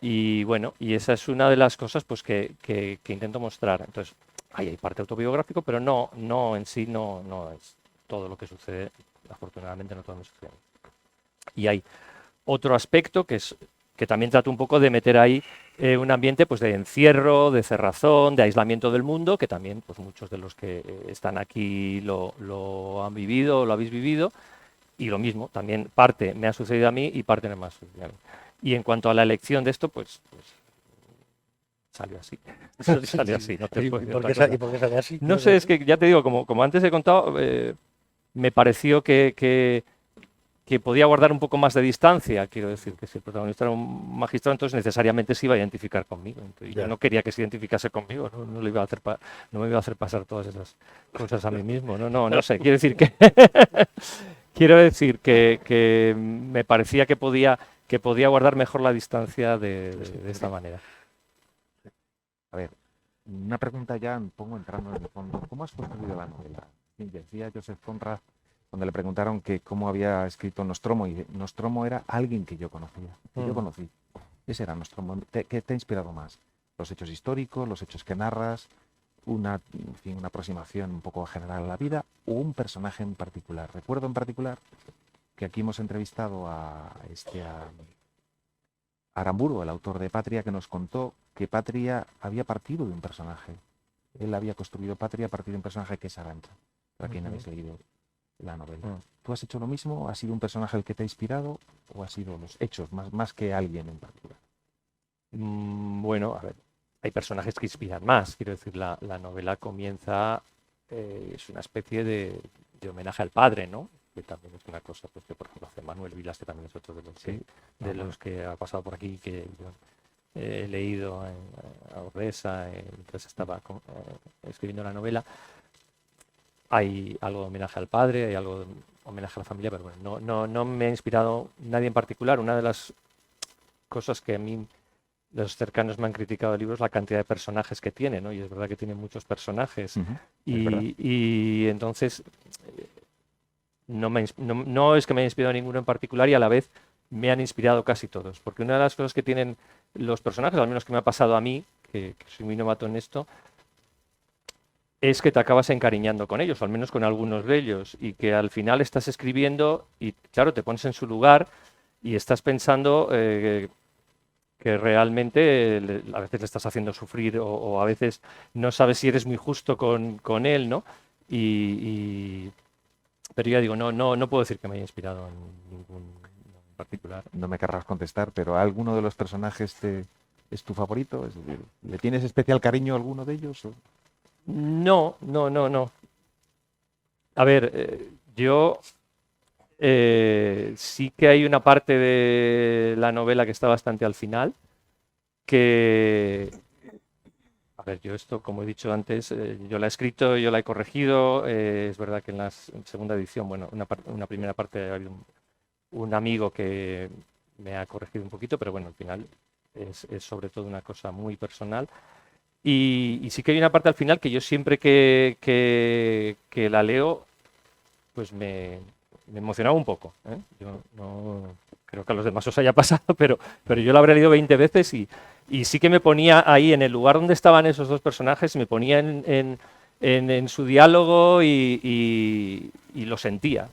Y bueno, y esa es una de las cosas pues, que intento mostrar. Entonces, hay parte autobiográfico, pero no en sí no es todo lo que sucede. Afortunadamente no todo me sucede. Y hay otro aspecto que es que también trato un poco de meter ahí un ambiente pues de encierro, de cerrazón, de aislamiento del mundo, que también pues muchos de los que están aquí lo han vivido, lo habéis vivido, y lo mismo, también parte me ha sucedido a mí y parte no me ha sucedido a mí. Y en cuanto a la elección de esto, pues salió así. Salió así, no te ¿Y puedo decir por otra qué, cosa. y por qué sale así? No sé, es que ya te digo, como antes he contado, me pareció que podía guardar un poco más de distancia. Quiero decir que si el protagonista era un magistrado, entonces necesariamente se iba a identificar conmigo. Entonces, yo no quería que se identificase conmigo, no le iba a hacer no me iba a hacer pasar todas esas cosas a mí mismo. No sé. Quiero decir que quiero decir que me parecía que podía guardar mejor la distancia de esta manera. A ver, una pregunta ya un poco entrando en el fondo. ¿Cómo has construido la novela? Sí, decía Joseph Conrad cuando le preguntaron que cómo había escrito Nostromo, y Nostromo era alguien que yo conocía, que yo conocí. Ese era Nostromo. ¿Qué te ha inspirado más? ¿Los hechos históricos, los hechos que narras, una aproximación un poco general a la vida o un personaje en particular? Recuerdo en particular que aquí hemos entrevistado a Aramburu, el autor de Patria, que nos contó que Patria había partido de un personaje. Él había construido Patria a partir de un personaje que es Arantxa, para quien habéis leído la novela. ¿Tú has hecho lo mismo? ¿Ha sido un personaje el que te ha inspirado o ha sido los hechos, más que alguien en particular? Bueno, a ver, hay personajes que inspiran más. Quiero decir, la novela comienza, es una especie de homenaje al padre, ¿no? Que también es una cosa pues, que, por ejemplo, hace Manuel Vilas, que también es otro de los que ha pasado por aquí, que yo he leído a Ordesa, mientras estaba escribiendo la novela. Hay algo de homenaje al padre, hay algo de homenaje a la familia, pero bueno, no me ha inspirado nadie en particular. Una de las cosas que a mí los cercanos me han criticado del libro es la cantidad de personajes que tiene, ¿no? Y es verdad que tiene muchos personajes. Y entonces no es que me haya inspirado ninguno en particular, y a la vez me han inspirado casi todos. Porque una de las cosas que tienen los personajes, al menos que me ha pasado a mí, que soy muy novato en esto, es que te acabas encariñando con ellos, o al menos con algunos de ellos, y que al final estás escribiendo y, claro, te pones en su lugar y estás pensando que realmente a veces le estás haciendo sufrir o a veces no sabes si eres muy justo con él, ¿no? Pero ya digo, no puedo decir que me haya inspirado en ningún en particular. No me querrás contestar, pero ¿alguno de los personajes es tu favorito? Es decir, ¿le tienes especial cariño a alguno de ellos? ¿O? No. A ver, yo sí que hay una parte de la novela que está bastante al final, que... A ver, yo esto, como he dicho antes, yo la he escrito, yo la he corregido. Es verdad que en la segunda edición, bueno, una primera parte ha habido un amigo que me ha corregido un poquito, pero bueno, al final es sobre todo una cosa muy personal. Y sí que hay una parte al final que yo siempre que la leo, pues me emocionaba un poco, ¿eh? Yo no creo que a los demás os haya pasado, pero yo la habré leído 20 veces y sí que me ponía ahí en el lugar donde estaban esos dos personajes, me ponía en su diálogo y lo sentía,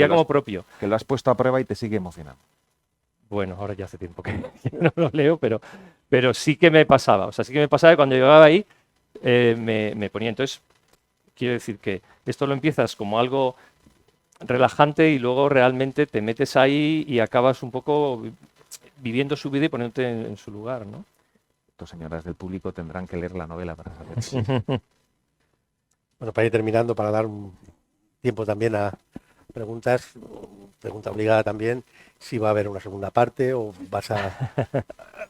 como propio. Que lo has puesto a prueba y te sigue emocionando. Bueno, ahora ya hace tiempo que no lo leo, pero sí que me pasaba. O sea, sí que me pasaba que cuando llegaba ahí me ponía. Entonces, quiero decir que esto lo empiezas como algo relajante y luego realmente te metes ahí y acabas un poco viviendo su vida y poniéndote en su lugar, ¿no? Estas señoras del público tendrán que leer la novela para saber. Bueno, para ir terminando, para dar un tiempo también a pregunta obligada también, si va a haber una segunda parte o vas a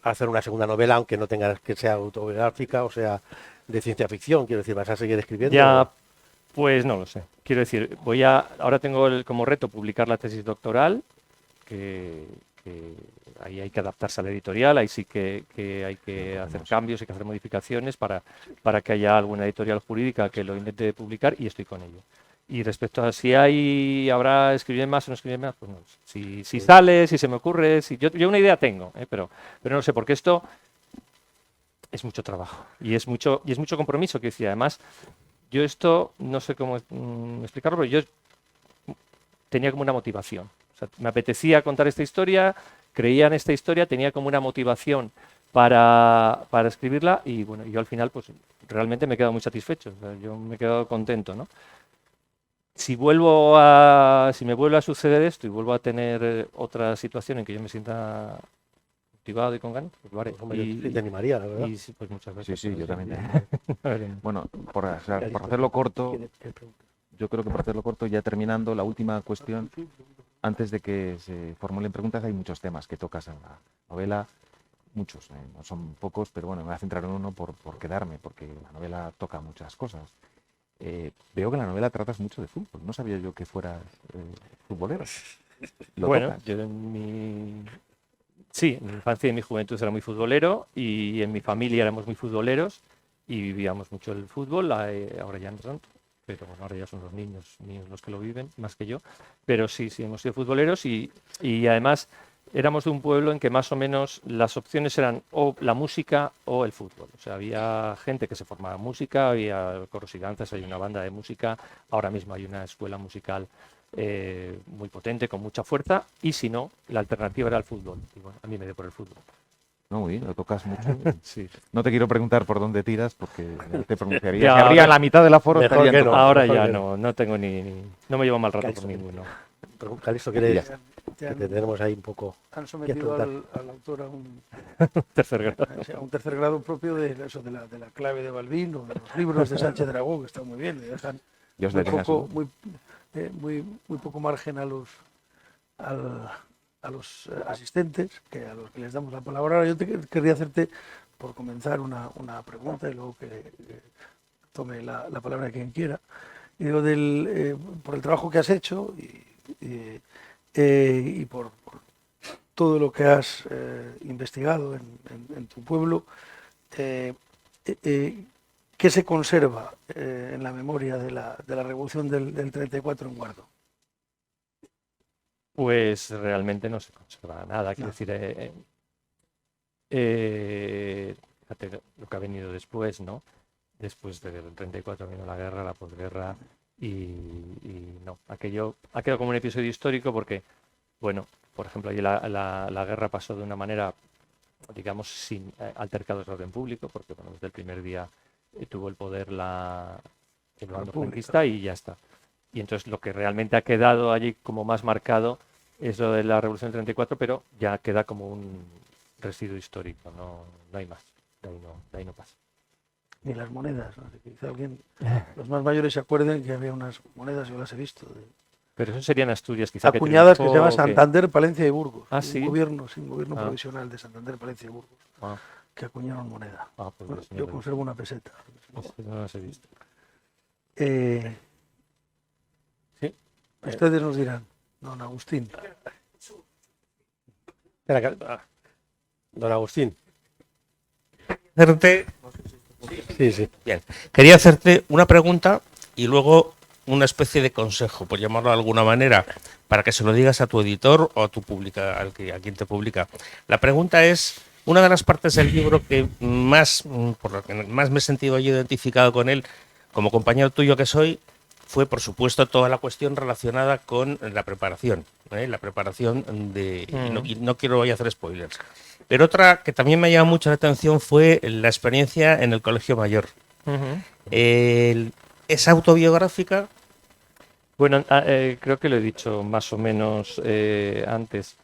hacer una segunda novela, aunque no tengas que sea autobiográfica o sea de ciencia ficción. Quiero decir, ¿vas a seguir escribiendo? Ya, pues no lo sé. Quiero decir, ahora tengo como reto publicar la tesis doctoral, que ahí hay que adaptarse a la editorial, ahí sí que hay que hacer cambios, hay que hacer modificaciones para que haya alguna editorial jurídica que lo intente publicar, y estoy con ello. Y respecto a si habrá escribir más o no escribir más, pues no sé. Si sale, si se me ocurre, yo una idea tengo, pero no sé, porque esto es mucho trabajo y es mucho compromiso, que decía. Además, yo esto no sé cómo explicarlo, pero yo tenía como una motivación. O sea, me apetecía contar esta historia creía en esta historia, tenía como una motivación para escribirla y bueno, yo al final pues realmente me he quedado muy satisfecho, o sea, yo me he quedado contento, ¿no? Si me vuelve a suceder esto y vuelvo a tener otra situación en que yo me sienta motivado y con ganas, pues lo haré. Hombre, yo sí te animaría, la verdad. Y sí, pues muchas Sí, gracias. sí, yo también. Veremos. Bueno, por hacerlo corto, yo creo que por hacerlo corto, ya terminando, la última cuestión, antes de que se formulen preguntas, hay muchos temas que tocas en la novela, muchos, no son pocos, pero bueno, me voy a centrar en uno por quedarme, porque la novela toca muchas cosas. Veo que en la novela tratas mucho de fútbol, no sabía yo que fueras futbolero. ¿Lo Bueno, tocas? yo sí, en mi infancia y en mi juventud era muy futbolero y en mi familia éramos muy futboleros y vivíamos mucho el fútbol, ahora ya no tanto, pero bueno, ahora ya son los niños los que lo viven, más que yo, pero sí, hemos sido futboleros y además éramos de un pueblo en que más o menos las opciones eran o la música o el fútbol, o sea, había gente que se formaba en música, había coros y danzas, hay una banda de música, ahora mismo hay una escuela musical muy potente, con mucha fuerza, y si no, la alternativa era el fútbol. Y bueno, a mí me dio por el fútbol. No, muy bien, lo tocas mucho. Sí. No te quiero preguntar por dónde tiras porque te pronunciaría. Ya, que habría ahora- la mitad del aforo Mejor estaría en que tu no. contra. Ahora mejor ya que no tengo no me llevo mal rato Calixto, por ninguno. Calixto quiere Ya. que te tenemos ahí un poco. Han sometido preguntar? al autor a un Tercer grado. a un tercer grado propio de la clave de Balbín o de los libros de Sánchez Dragó, que están muy bien, le dejan Yo os muy daría poco, eso. muy poco margen a los asistentes, a los que les damos la palabra. Ahora yo querría hacerte, por comenzar, una pregunta y luego que tome la palabra quien quiera. Y digo, por el trabajo que has hecho y por todo lo que has investigado en tu pueblo, ¿qué se conserva en la memoria de la Revolución del 34 en Guardo? Pues realmente no se conserva nada. Quiero No. decir, fíjate lo que ha venido después, ¿no? Después del 34 vino la guerra, la posguerra, y no, aquello ha quedado como un episodio histórico porque, bueno, por ejemplo, allí la guerra pasó de una manera, digamos, sin altercados de orden público, porque bueno, desde el primer día tuvo el poder el bando República. franquista y ya está. Y entonces lo que realmente ha quedado allí como más marcado es lo de la Revolución del 34, pero ya queda como un residuo histórico, no hay más, de ahí no pasa. Ni las monedas, ¿no? Quizá los más mayores se acuerden que había unas monedas, yo las he visto, Pero eso sería en Asturias, quizá. acuñadas, que se llama triunfó, que- Santander, Palencia y Burgos. Ah, Un ¿sí? gobierno Ah. provisional de Santander, Palencia y Burgos, Ah, que acuñaron moneda. pues Bueno, sí, yo conservo una peseta. no las he visto. Sí. Ustedes nos dirán, don Agustín. Espera, don Agustín. Hacerte, Sí. quería hacerte una pregunta y luego una especie de consejo, por llamarlo de alguna manera, para que se lo digas a tu editor o a a quien te publica. La pregunta es, una de las partes del libro que por lo que más me he sentido yo identificado con él, como compañero tuyo que soy, fue, por supuesto, toda la cuestión relacionada con la preparación. La preparación y no quiero hoy hacer spoilers. Pero otra que también me ha llamado mucho la atención fue la experiencia en el Colegio Mayor. ¿Es autobiográfica? Bueno, creo que lo he dicho más o menos antes.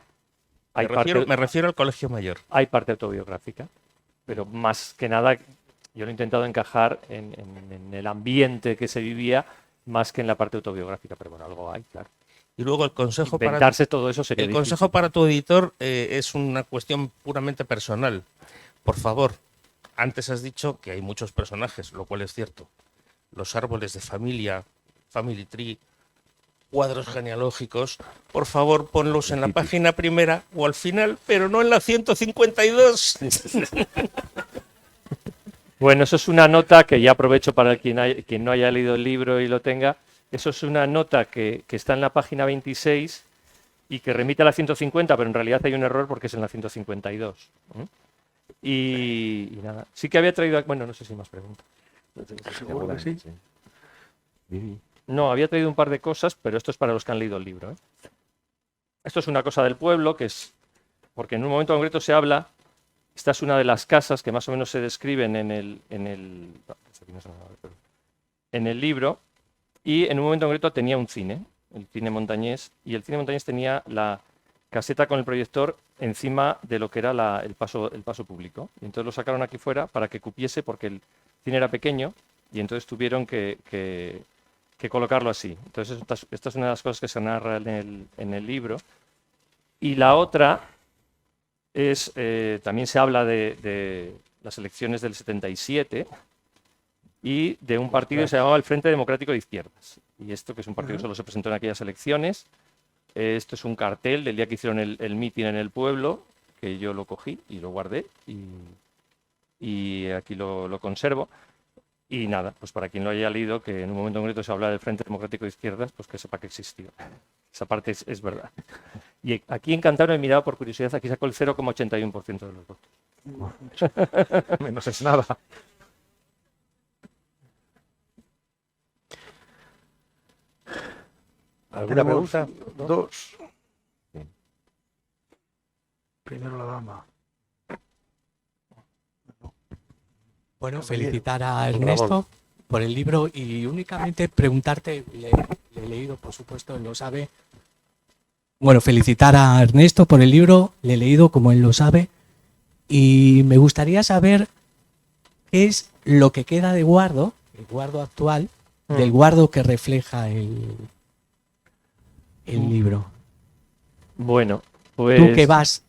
Me refiero al Colegio Mayor. Hay parte autobiográfica, pero más que nada yo lo he intentado encajar en el ambiente que se vivía más que en la parte autobiográfica, pero bueno, algo hay, claro. Y luego el consejo Inventarse todo eso sería el difícil. consejo para tu editor es una cuestión puramente personal. Por favor, antes has dicho que hay muchos personajes, lo cual es cierto. Los árboles de familia, family tree, cuadros genealógicos, por favor ponlos en la página primera o al final, pero no en la 152. Bueno, eso es una nota que ya aprovecho para quien no haya leído el libro y lo tenga. Eso es una nota que está en la página 26 y que remite a la 150, pero en realidad hay un error porque es en la 152. Y nada, sí que había traído... Bueno, no sé si más preguntas. Seguro que sí. No, había traído un par de cosas, pero esto es para los que han leído el libro. Esto es una cosa del pueblo que es porque en un momento concreto se habla, esta es una de las casas que más o menos se describen en el libro, y en un momento concreto tenía un cine, el cine Montañés, y el cine Montañés tenía la caseta con el proyector encima de lo que era el paso público. Y entonces lo sacaron aquí fuera para que cupiese, porque el cine era pequeño, y entonces tuvieron que colocarlo así. Entonces esta es una de las cosas que se narra en el libro. Y la otra es, también se habla de las elecciones del 77 y de un partido que se llamaba el Frente Democrático de Izquierdas. Y esto, que es un partido que solo se presentó en aquellas elecciones, esto es un cartel del día que hicieron el mitin en el pueblo, que yo lo cogí y lo guardé y aquí lo conservo. Y nada, pues para quien lo haya leído, que en un momento concreto se habla del Frente Democrático de Izquierdas, pues que sepa que existió. Esa parte es verdad. Y aquí en Cantabria he mirado por curiosidad, aquí sacó el 0,81% de los votos. Menos es nada. ¿Alguna Tenemos pregunta? ¿No? dos. Sí. Primero la dama. Bueno, Caballero. felicitar a Ernesto por el libro y únicamente preguntarte, le he leído, por supuesto, él lo sabe. Bueno, felicitar a Ernesto por el libro, le he leído como él lo sabe, y me gustaría saber qué es lo que queda de Guardo, el Guardo actual, del Guardo que refleja el libro. Bueno, pues... Tú que vas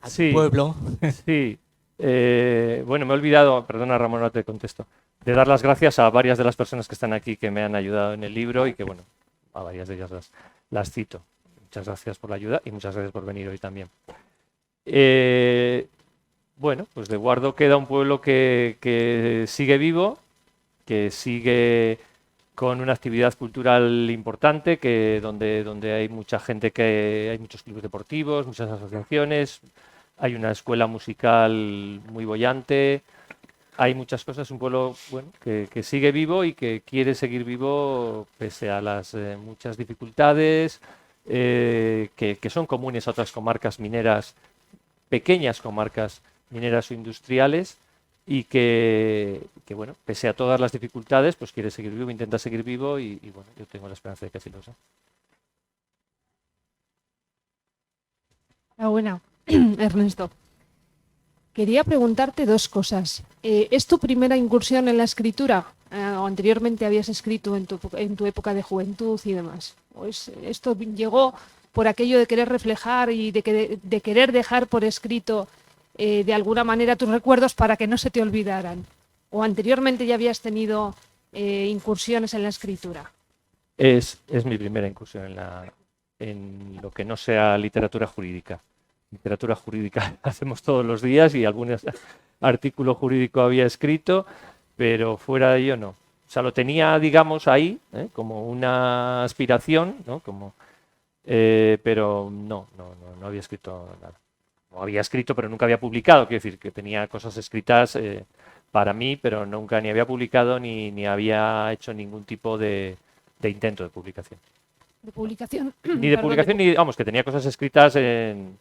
a tu Sí. pueblo. Sí. Bueno, me he olvidado, perdona Ramón, no te contesto, de dar las gracias a varias de las personas que están aquí que me han ayudado en el libro y que, bueno, a varias de ellas las cito. Muchas gracias por la ayuda y muchas gracias por venir hoy también. Bueno, pues de Guardo queda un pueblo que sigue vivo, que sigue con una actividad cultural importante, donde hay mucha gente, hay muchos clubes deportivos, muchas asociaciones, hay una escuela musical muy boyante, hay muchas cosas, un pueblo bueno, que sigue vivo y que quiere seguir vivo pese a las muchas dificultades que son comunes a otras comarcas mineras, pequeñas comarcas mineras o industriales, y que bueno, pese a todas las dificultades, pues quiere seguir vivo, intenta seguir vivo y bueno, yo tengo la esperanza de que así lo sea. Buena, Ernesto. Quería preguntarte dos cosas. ¿Es tu primera incursión en la escritura? ¿O anteriormente habías escrito en tu época de juventud y demás? ¿O esto llegó por aquello de querer reflejar y de querer dejar por escrito de alguna manera tus recuerdos para que no se te olvidaran? ¿O anteriormente ya habías tenido incursiones en la escritura? Es mi primera incursión en lo que no sea literatura jurídica. Literatura jurídica hacemos todos los días y algún artículo jurídico había escrito, pero fuera de ello no. O sea, lo tenía, digamos, ahí, como una aspiración, ¿no? Pero no había escrito nada. No había escrito, pero nunca había publicado. Quiero decir, que tenía cosas escritas para mí, pero nunca ni había publicado ni había hecho ningún tipo de intento de publicación. ¿De publicación? Ni de publicación, ni, vamos, que tenía cosas escritas en,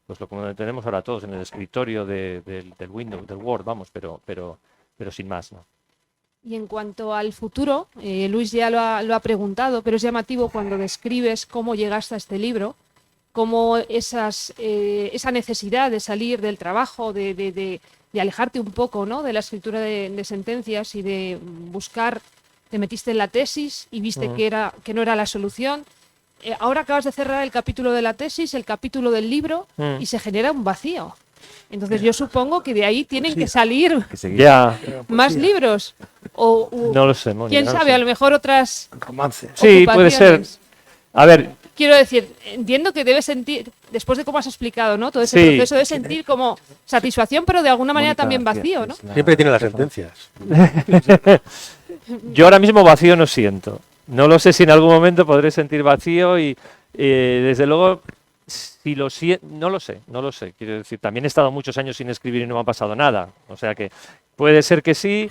pues lo como tenemos ahora todos, en el escritorio del Windows, del Word, vamos, pero sin más, ¿no? Y en cuanto al futuro, Luis ya lo ha preguntado, pero es llamativo cuando describes cómo llegaste a este libro, cómo esa necesidad de salir del trabajo, de alejarte un poco, ¿no?, de la escritura de sentencias y de buscar, te metiste en la tesis y viste que no era la solución. Ahora acabas de cerrar el capítulo de la tesis, el capítulo del libro, y se genera un vacío. Entonces yo supongo que de ahí tienen que salir Ya, más libros. no lo sé, Mónica. quién no lo sabe, sé. a lo mejor otras Romance. Sí, puede ser. ocupaciones. A ver, Quiero decir, entiendo que debes sentir, después de cómo has explicado, ¿no?, todo ese Sí. proceso, debes sentir como satisfacción, pero de alguna manera Mónica también García, vacío, que ¿no? es la Siempre tiene las jefa. sentencias. yo ahora mismo vacío no siento. No lo sé si en algún momento podré sentir vacío y desde luego, si lo no lo sé. Quiero decir, también he estado muchos años sin escribir y no me ha pasado nada. O sea que puede ser que sí,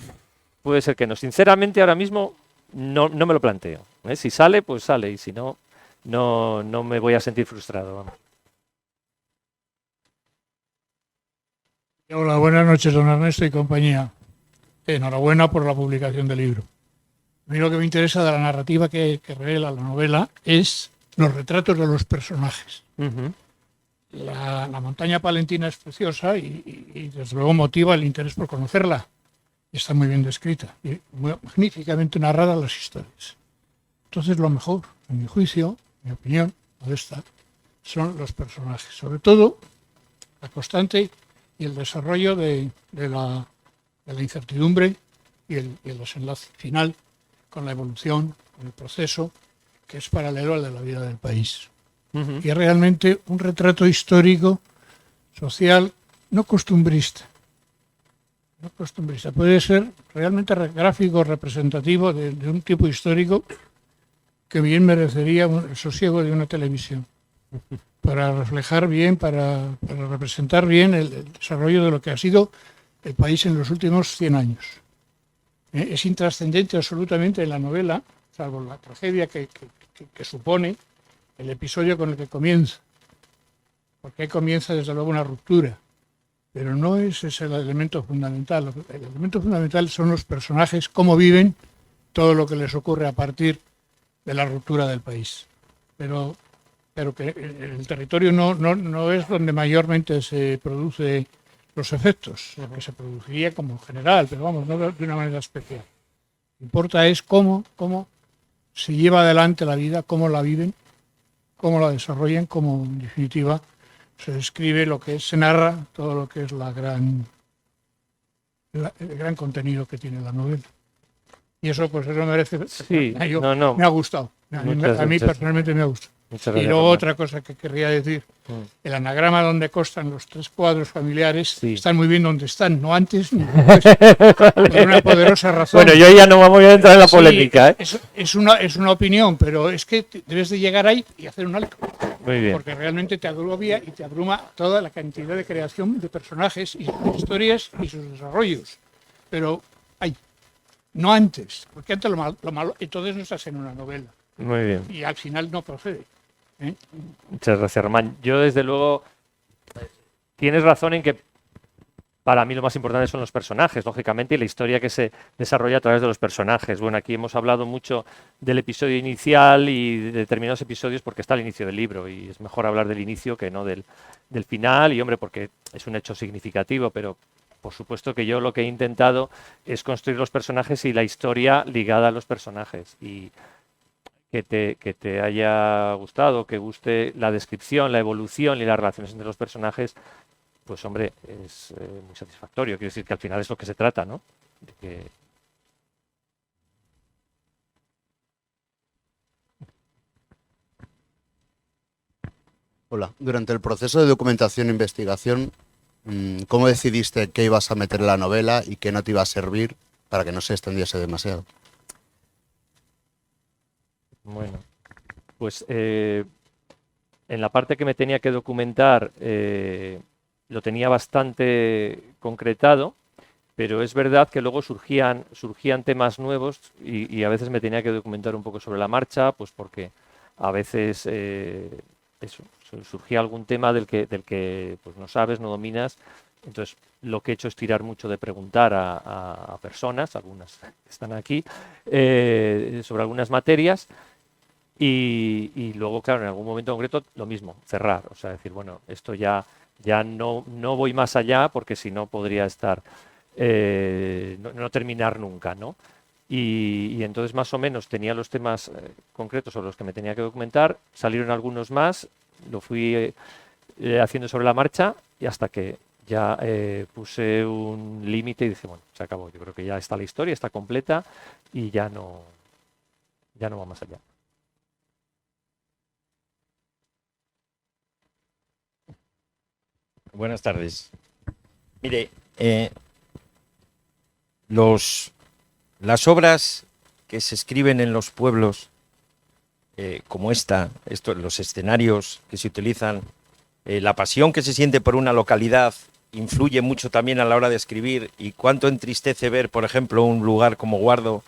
puede ser que no. Sinceramente, ahora mismo no me lo planteo. Si sale, pues sale. Y si no, no me voy a sentir frustrado. Vamos. Hola, buenas noches, don Ernesto y compañía. Enhorabuena por la publicación del libro. A mí lo que me interesa de la narrativa que revela la novela es los retratos de los personajes. La montaña palentina es preciosa y desde luego motiva el interés por conocerla. Y está muy bien descrita y magníficamente narradas las historias. Entonces lo mejor, en mi juicio, mi opinión, modesta, son los personajes. Sobre todo la constante y el desarrollo de la incertidumbre y el desenlace final con la evolución, con el proceso que es paralelo al de la vida del país. Y es realmente un retrato histórico, social, no costumbrista. No costumbrista. Puede ser realmente gráfico, representativo de un tipo histórico que bien merecería el sosiego de una televisión. Para reflejar bien, para representar bien el desarrollo de lo que ha sido el país en los últimos 100 años. Es intrascendente absolutamente en la novela, salvo la tragedia que supone el episodio con el que comienza, porque ahí comienza desde luego una ruptura, pero no ese es el elemento fundamental. El elemento fundamental son los personajes, cómo viven todo lo que les ocurre a partir de la ruptura del país. Pero que el territorio no es donde mayormente se produce los efectos, que se produciría como general, pero vamos, no de una manera especial. Lo que importa es cómo se lleva adelante la vida, cómo la viven, cómo la desarrollan, cómo en definitiva se describe lo que es, se narra todo lo que es el gran contenido que tiene la novela. Y eso pues eso merece, Sí, me ha gustado, a mí personalmente me ha gustado. Y luego otra cosa que querría decir, el anagrama donde constan los 3 cuadros familiares están muy bien donde están, no antes ni después, por una poderosa razón. Bueno, yo ya no voy a entrar en la polémica. Es una opinión, pero es que debes de llegar ahí y hacer un alto. Muy bien. Porque realmente te abrumia y te abruma toda la cantidad de creación de personajes y sus historias y sus desarrollos. Pero no antes, porque antes lo malo, entonces no estás en una novela. Muy bien. Y al final no procede. Muchas gracias, Román. Yo, desde luego, tienes razón en que para mí lo más importante son los personajes, lógicamente, y la historia que se desarrolla a través de los personajes. Bueno, aquí hemos hablado mucho del episodio inicial y de determinados episodios porque está al inicio del libro y es mejor hablar del inicio que no del final, y hombre, porque es un hecho significativo, pero por supuesto que yo lo que he intentado es construir los personajes y la historia ligada a los personajes. Y que te haya gustado, que guste la descripción, la evolución y las relaciones entre los personajes, pues hombre, es muy satisfactorio. Quiero decir que al final es lo que se trata, ¿no? De que... Hola, durante el proceso de documentación e investigación, ¿cómo decidiste qué ibas a meter en la novela y qué no te iba a servir para que no se extendiese demasiado? Bueno, pues en la parte que me tenía que documentar lo tenía bastante concretado, pero es verdad que luego surgían temas nuevos y a veces me tenía que documentar un poco sobre la marcha, pues porque a veces surgía algún tema del que pues no sabes, no dominas. Entonces, lo que he hecho es tirar mucho de preguntar a personas, algunas que están aquí, sobre algunas materias. Y luego, claro, en algún momento concreto, lo mismo, cerrar. O sea, decir, bueno, esto ya no voy más allá porque si no podría estar, no terminar nunca, ¿no? Y entonces más o menos tenía los temas concretos sobre los que me tenía que documentar, salieron algunos más, lo fui haciendo sobre la marcha y hasta que ya puse un límite y dije, bueno, se acabó. Yo creo que ya está la historia, está completa y ya no va más allá. Buenas tardes. Mire, las obras que se escriben en los pueblos, como los escenarios que se utilizan, la pasión que se siente por una localidad influye mucho también a la hora de escribir, y cuánto entristece ver, por ejemplo, un lugar como Guardo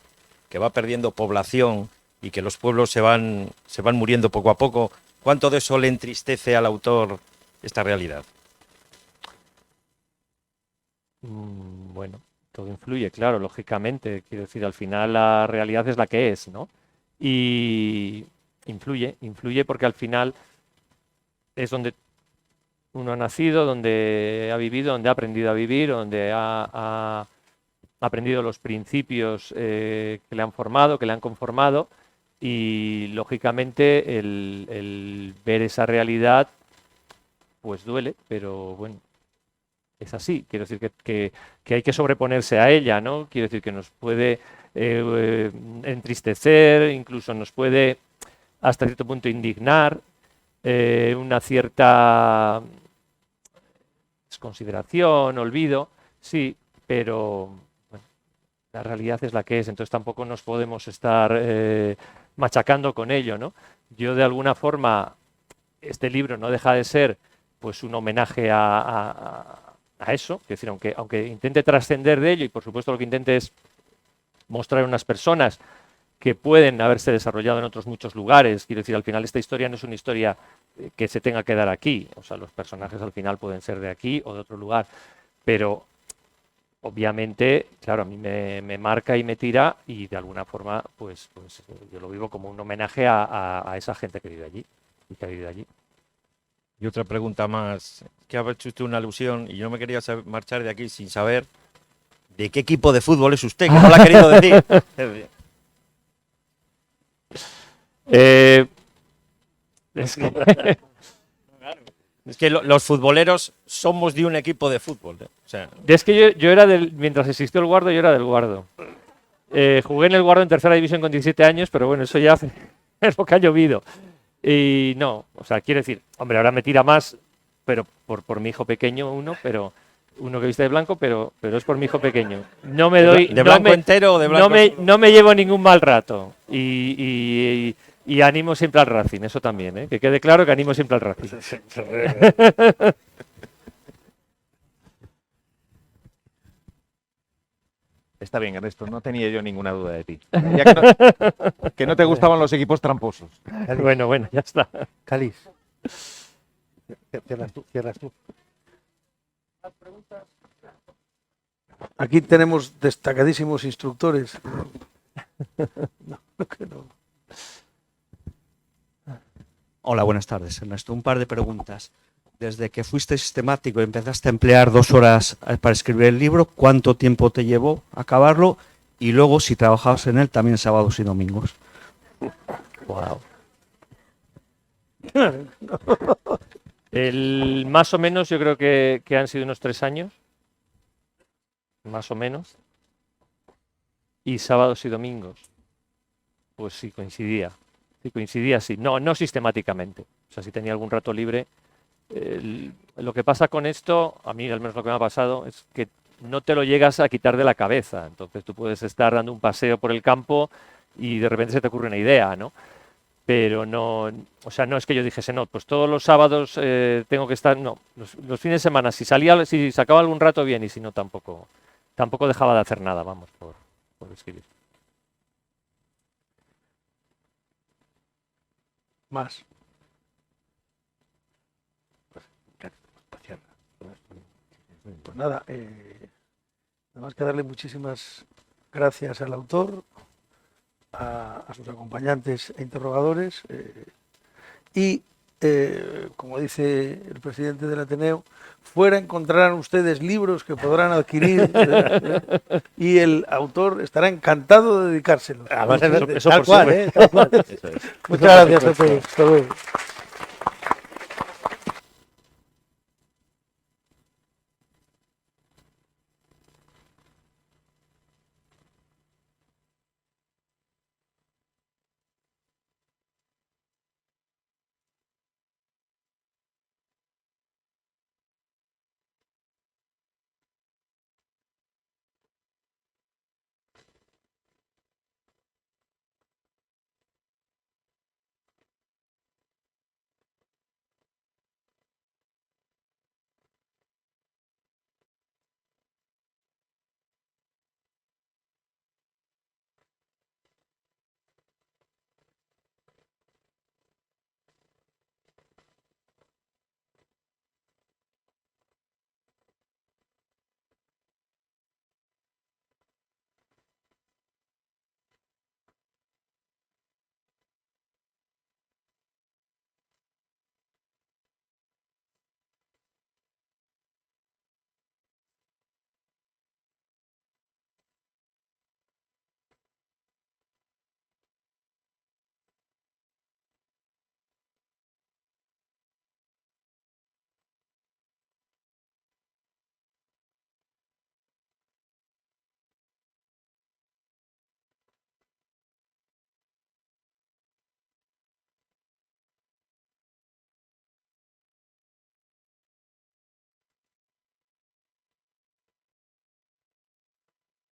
que va perdiendo población y que los pueblos se van muriendo poco a poco. ¿Cuánto de eso le entristece al autor esta realidad? Bueno, todo influye, claro, lógicamente. Quiero decir, al final la realidad es la que es, ¿no? Y influye porque al final es donde uno ha nacido, donde ha vivido, donde ha aprendido a vivir, donde ha aprendido los principios que le han formado, que le han conformado, y lógicamente el ver esa realidad pues duele, pero bueno, es así. Quiero decir que hay que sobreponerse a ella, ¿no? Quiero decir que nos puede entristecer, incluso nos puede hasta cierto punto indignar, una cierta desconsideración, olvido, sí, pero bueno, la realidad es la que es, entonces tampoco nos podemos estar machacando con ello, ¿no? Yo de alguna forma, este libro no deja de ser pues un homenaje a eso, es decir, aunque intente trascender de ello y por supuesto lo que intente es mostrar unas personas que pueden haberse desarrollado en otros muchos lugares. Quiero decir, al final esta historia no es una historia que se tenga que dar aquí. O sea, los personajes al final pueden ser de aquí o de otro lugar. Pero, obviamente, claro, a mí me marca y me tira y de alguna forma, pues yo lo vivo como un homenaje a esa gente que vive allí y que ha vivido allí. Y otra pregunta más, que ha hecho usted una alusión y yo no me quería marchar de aquí sin saber de qué equipo de fútbol es usted, que no lo ha querido decir. Es que los futboleros somos de un equipo de fútbol. O sea, Es que yo era mientras existió el Guardo, yo era del Guardo. Jugué en el Guardo en tercera división con 17 años, pero bueno, eso ya es lo que ha llovido. Y no, o sea, quiero decir, hombre, ahora me tira más, pero por mi hijo pequeño uno que viste de blanco, pero es por mi hijo pequeño. No me doy... ¿De blanco entero o de blanco no me llevo ningún mal rato. Y animo siempre al Racing, eso también, ¿eh? Que quede claro que animo siempre al Racing. Está bien, Ernesto, no tenía yo ninguna duda de ti. Ya que no te gustaban los equipos tramposos. Bueno, ya está. Cáliz. Cierras tú. Aquí tenemos destacadísimos instructores. No, que no. Hola, buenas tardes, Ernesto. Un par de preguntas. Desde que fuiste sistemático y empezaste a emplear 2 horas para escribir el libro, ¿cuánto tiempo te llevó a acabarlo? Y luego, si trabajabas en él, también sábados y domingos. Wow. Más o menos, yo creo que han sido unos 3 años. Más o menos. Y sábados y domingos. Pues sí, coincidía. Sí. No sistemáticamente. O sea, si tenía algún rato libre. Lo que pasa con esto, a mí al menos lo que me ha pasado, es que no te lo llegas a quitar de la cabeza. Entonces tú puedes estar dando un paseo por el campo y de repente se te ocurre una idea, ¿no? Pero no, o sea, no es que yo dijese, no, pues todos los sábados tengo que estar, no, los fines de semana, si sacaba algún rato bien y si no tampoco dejaba de hacer nada, vamos, por escribir. Más. Pues nada, nada más que darle muchísimas gracias al autor, a sus acompañantes e interrogadores y, como dice el presidente del Ateneo, fuera encontrarán ustedes libros que podrán adquirir y el autor estará encantado de dedicárselos. Eso tal cual, tal cual. Muchas gracias a todos. Hasta luego.